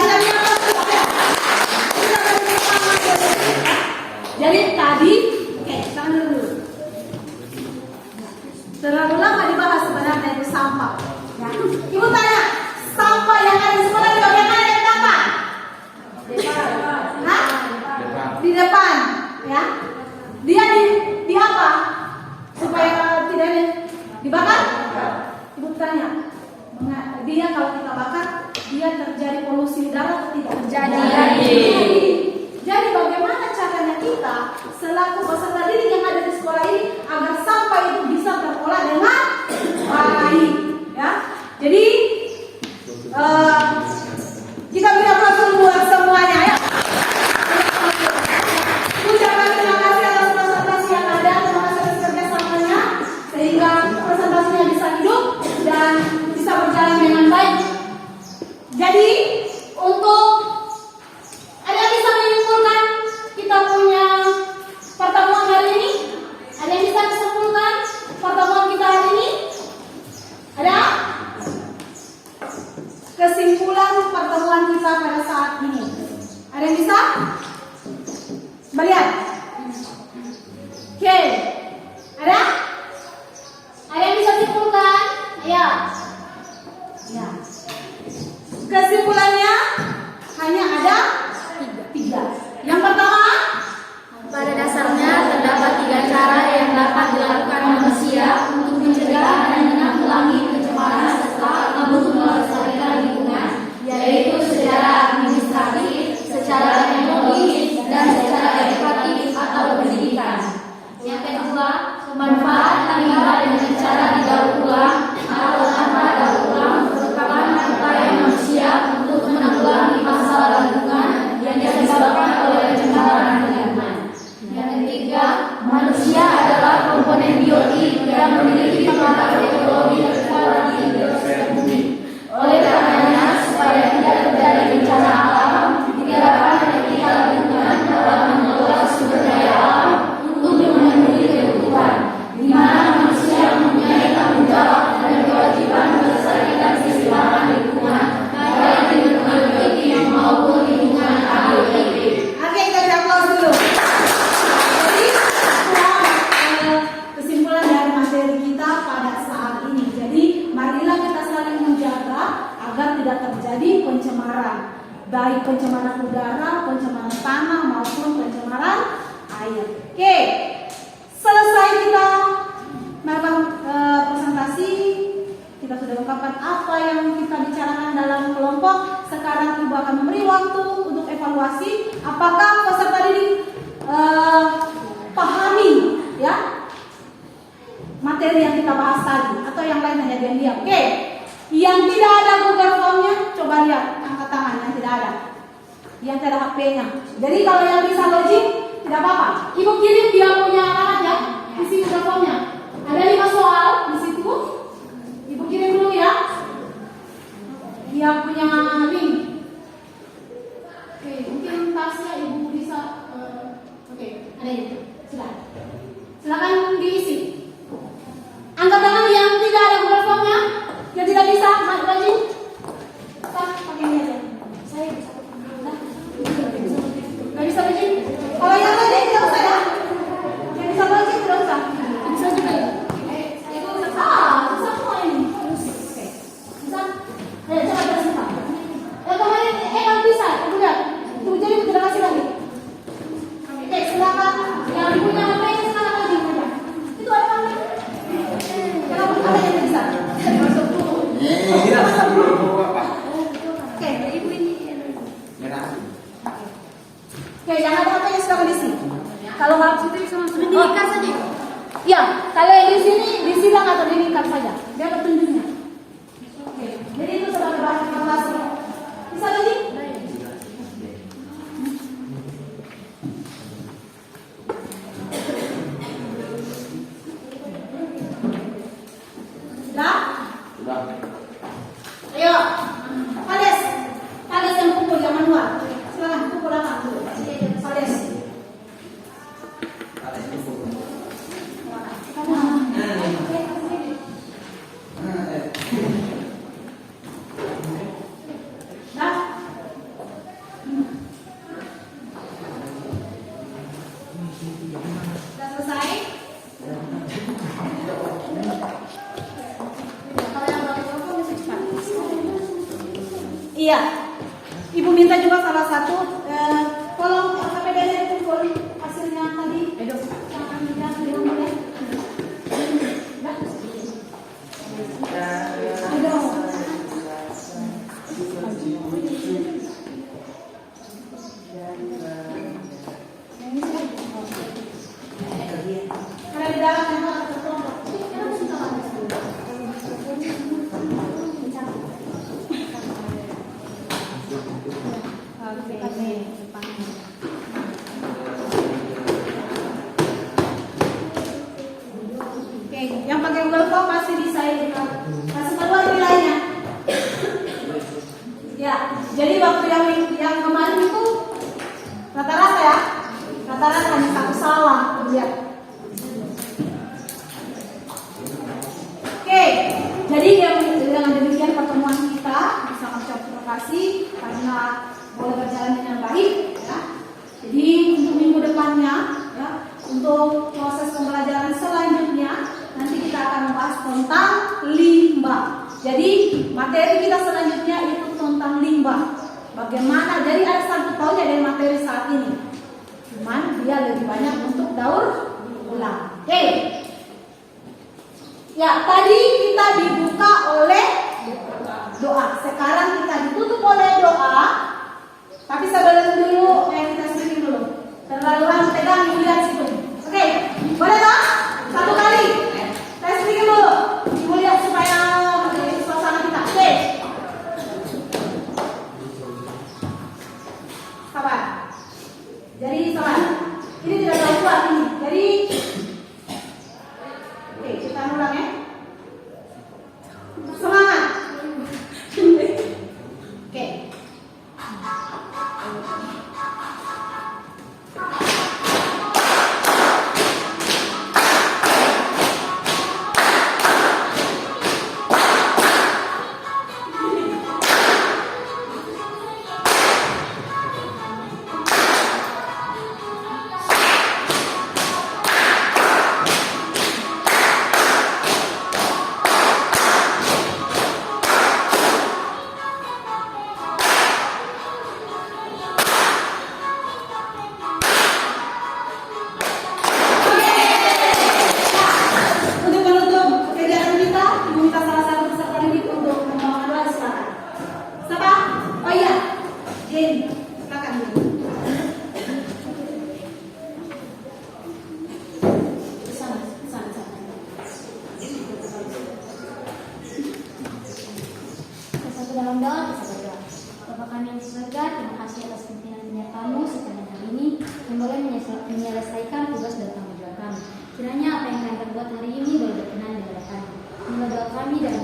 jadi tadi, oke, tahan dulu. Terlalu lama dibahas sebenarnya itu sampah. Ya. Ibu tanya, sampah yang ada di sekolah di bagian mana yang apa? Hah? Di depan, ya. Dia di apa? Supaya tidak dibakar? Ibu tanya, dia kalau kita bakar, dia terjadi polusi udara atau tidak? Terjadi. Jadi bagaimana caranya kita selaku peserta didik yang ada di sekolah ini agar sampah itu bisa terolah dengan baik, ya? Jadi kita beri aplaus buat semuanya, ya. Ucapkan terima kasih atas presentasi yang ada, terima kasih atas kerjasamanya sehingga presentasinya bisa hidup dan bisa berjalan dengan baik. Jadi untuk ada yang bisa menyimpulkan kita punya pertemuan hari ini? Ada yang bisa menyimpulkan pertemuan kita hari ini? Ada? Kesimpulan pertemuan kita pada saat ini. Ada yang bisa? Melihat? Oke. Ada? Ada yang bisa simpulkan? Ayo. Ya. Kesimpulannya hanya ada tiga. Yang pertama, Pada dasarnya terdapat 3 cara yang dapat dilakukan manusia untuk mencegah dan menanggulangi pencemaran serta untuk melestarikan lingkungan, yaitu secara administratif, secara teknologis, dan secara edukatif atau pendidikan. Yang kedua, manfaat limbah dengan cara didaur ulang atau tanpa daur ulang merupakan upaya manusia untuk menanggulangi masalah lingkungan yang disebabkan oleh pencemaran lingkungan. Yang ketiga, manusia adalah komponen biotik yang memiliki pengaruh ekologi terkuat di biosfer bumi. Oleh karenanya, supaya tidak terjadi bencana alam, diharapkan etika lingkungan dalam mengelola sumber daya alam untuk memenuhi kebutuhan, di mana manusia mempunyai tanggung jawab dan kewajiban melestarikan keseimbangan lingkungan, baik lingkungan biotik maupun lingkungan abiotik. oke, kita beri aplaus dulu. Jadi, kesimpulan dari materi kita pada saat ini. Jadi, marilah kita saling menjaga agar tidak terjadi pencemaran, baik pencemaran udara, pencemaran tanah maupun pencemaran air. Oke, selesai kita melakukan presentasi. Kita sudah ungkapkan apa yang kita bicarakan dalam kelompok. Sekarang Ibu akan memberi waktu untuk evaluasi apakah peserta didik pahami, ya, materi yang kita bahas tadi atau yang lain hanya diam-diam. Oke, yang tidak ada Google Form-nya, coba lihat, angkat tangan yang tidak ada, yang tidak ada HP-nya. Jadi kalau yang bisa login tidak apa-apa. Ibu kirim dia punya alamat, ya, isi Google Form-nya. Ada 5 soal di situ. Ibu kirim dulu, ya. Dia punya link. Oke, mungkin tasnya Ibu bisa. Oke, ada ini. Silakan diisi. Angkat tangan yang tidak ada Google Form-nya, yang tidak bisa, maju lagi. Pakai ini aja. Saya bisa. Nggak bisa lagi. Kalau yang lain tidak usah, ya. Yang bisa lagi tidak usah. Bisa juga, ya. Susah semua ini. Oke. Bisa. Ayo, coba Oke, yang ada apa yang silakan diisi. Kalau nggak Itu bisa langsung dinikah saja. ya, kalau yang di sini disilang atau dinikah saja. Dia petunjuknya. Oke, jadi itu sebagai bahan evaluasi. Bisa lagi? Sudah? Sudah. Ayo, Pades yang pukul yang manual. Silakan pukul apa dulu? Pades. Dah? Sudah selesai? Kalau yang belum tahu bisa cepat. Iya. Ibu minta juga salah satu tolong KPD kumpul hasilnya tadi. Ayo. Karena di dalam memang ada kelompok. Oke, yang pakai Google Form masih bisa ini. Masih keluar nilainya. Ya, jadi waktu yang kemarin itu rata-rata ya, rata-rata hanya satu salah. Lihat. Oke, jadi dengan demikian pertemuan kita bisa mengucap terima kasih karena boleh berjalan dengan baik. Ya. Jadi untuk minggu depannya, ya, untuk proses pembelajaran selanjutnya nanti kita akan membahas tentang limbah. Jadi materi kita selanjutnya itu tentang limbah. Bagaimana? Jadi ada satu tahunnya dari materi saat ini. Cuman dia lebih banyak untuk daur ulang. Oke. Ya, tadi kita dibuka oleh doa. Sekarang kita ditutup oleh doa. Tapi sebelum dulu, kita sering dulu. Terlalu lama pegang, ibu lihat situ. Oke, boleh tak? Satu kali. Saya sedikit dulu. Ibu lihat supaya suasana kita. Oke. Sabar. Jadi sabar. Ini tidak terlalu kuat ini. Jadi oke, kita ulang ya. Semangat. Oke. Untuk menutup kegiatan kita, ibu minta salah satu peserta didik untuk membawakan doa, silakan. Siapa? Oh iya, Jenny, silakan. Sana. Bersatu dalam doa, kita berdoa. Bapa kami yang di surga, terima kasih atas pimpinan kamu sepanjang hari ini yang boleh menyelesaikan tugas dan tanggung jawab kami. Kiranya apa yang kami perbuat hari ini boleh berkenan di hadapan. Inilah doa kami dan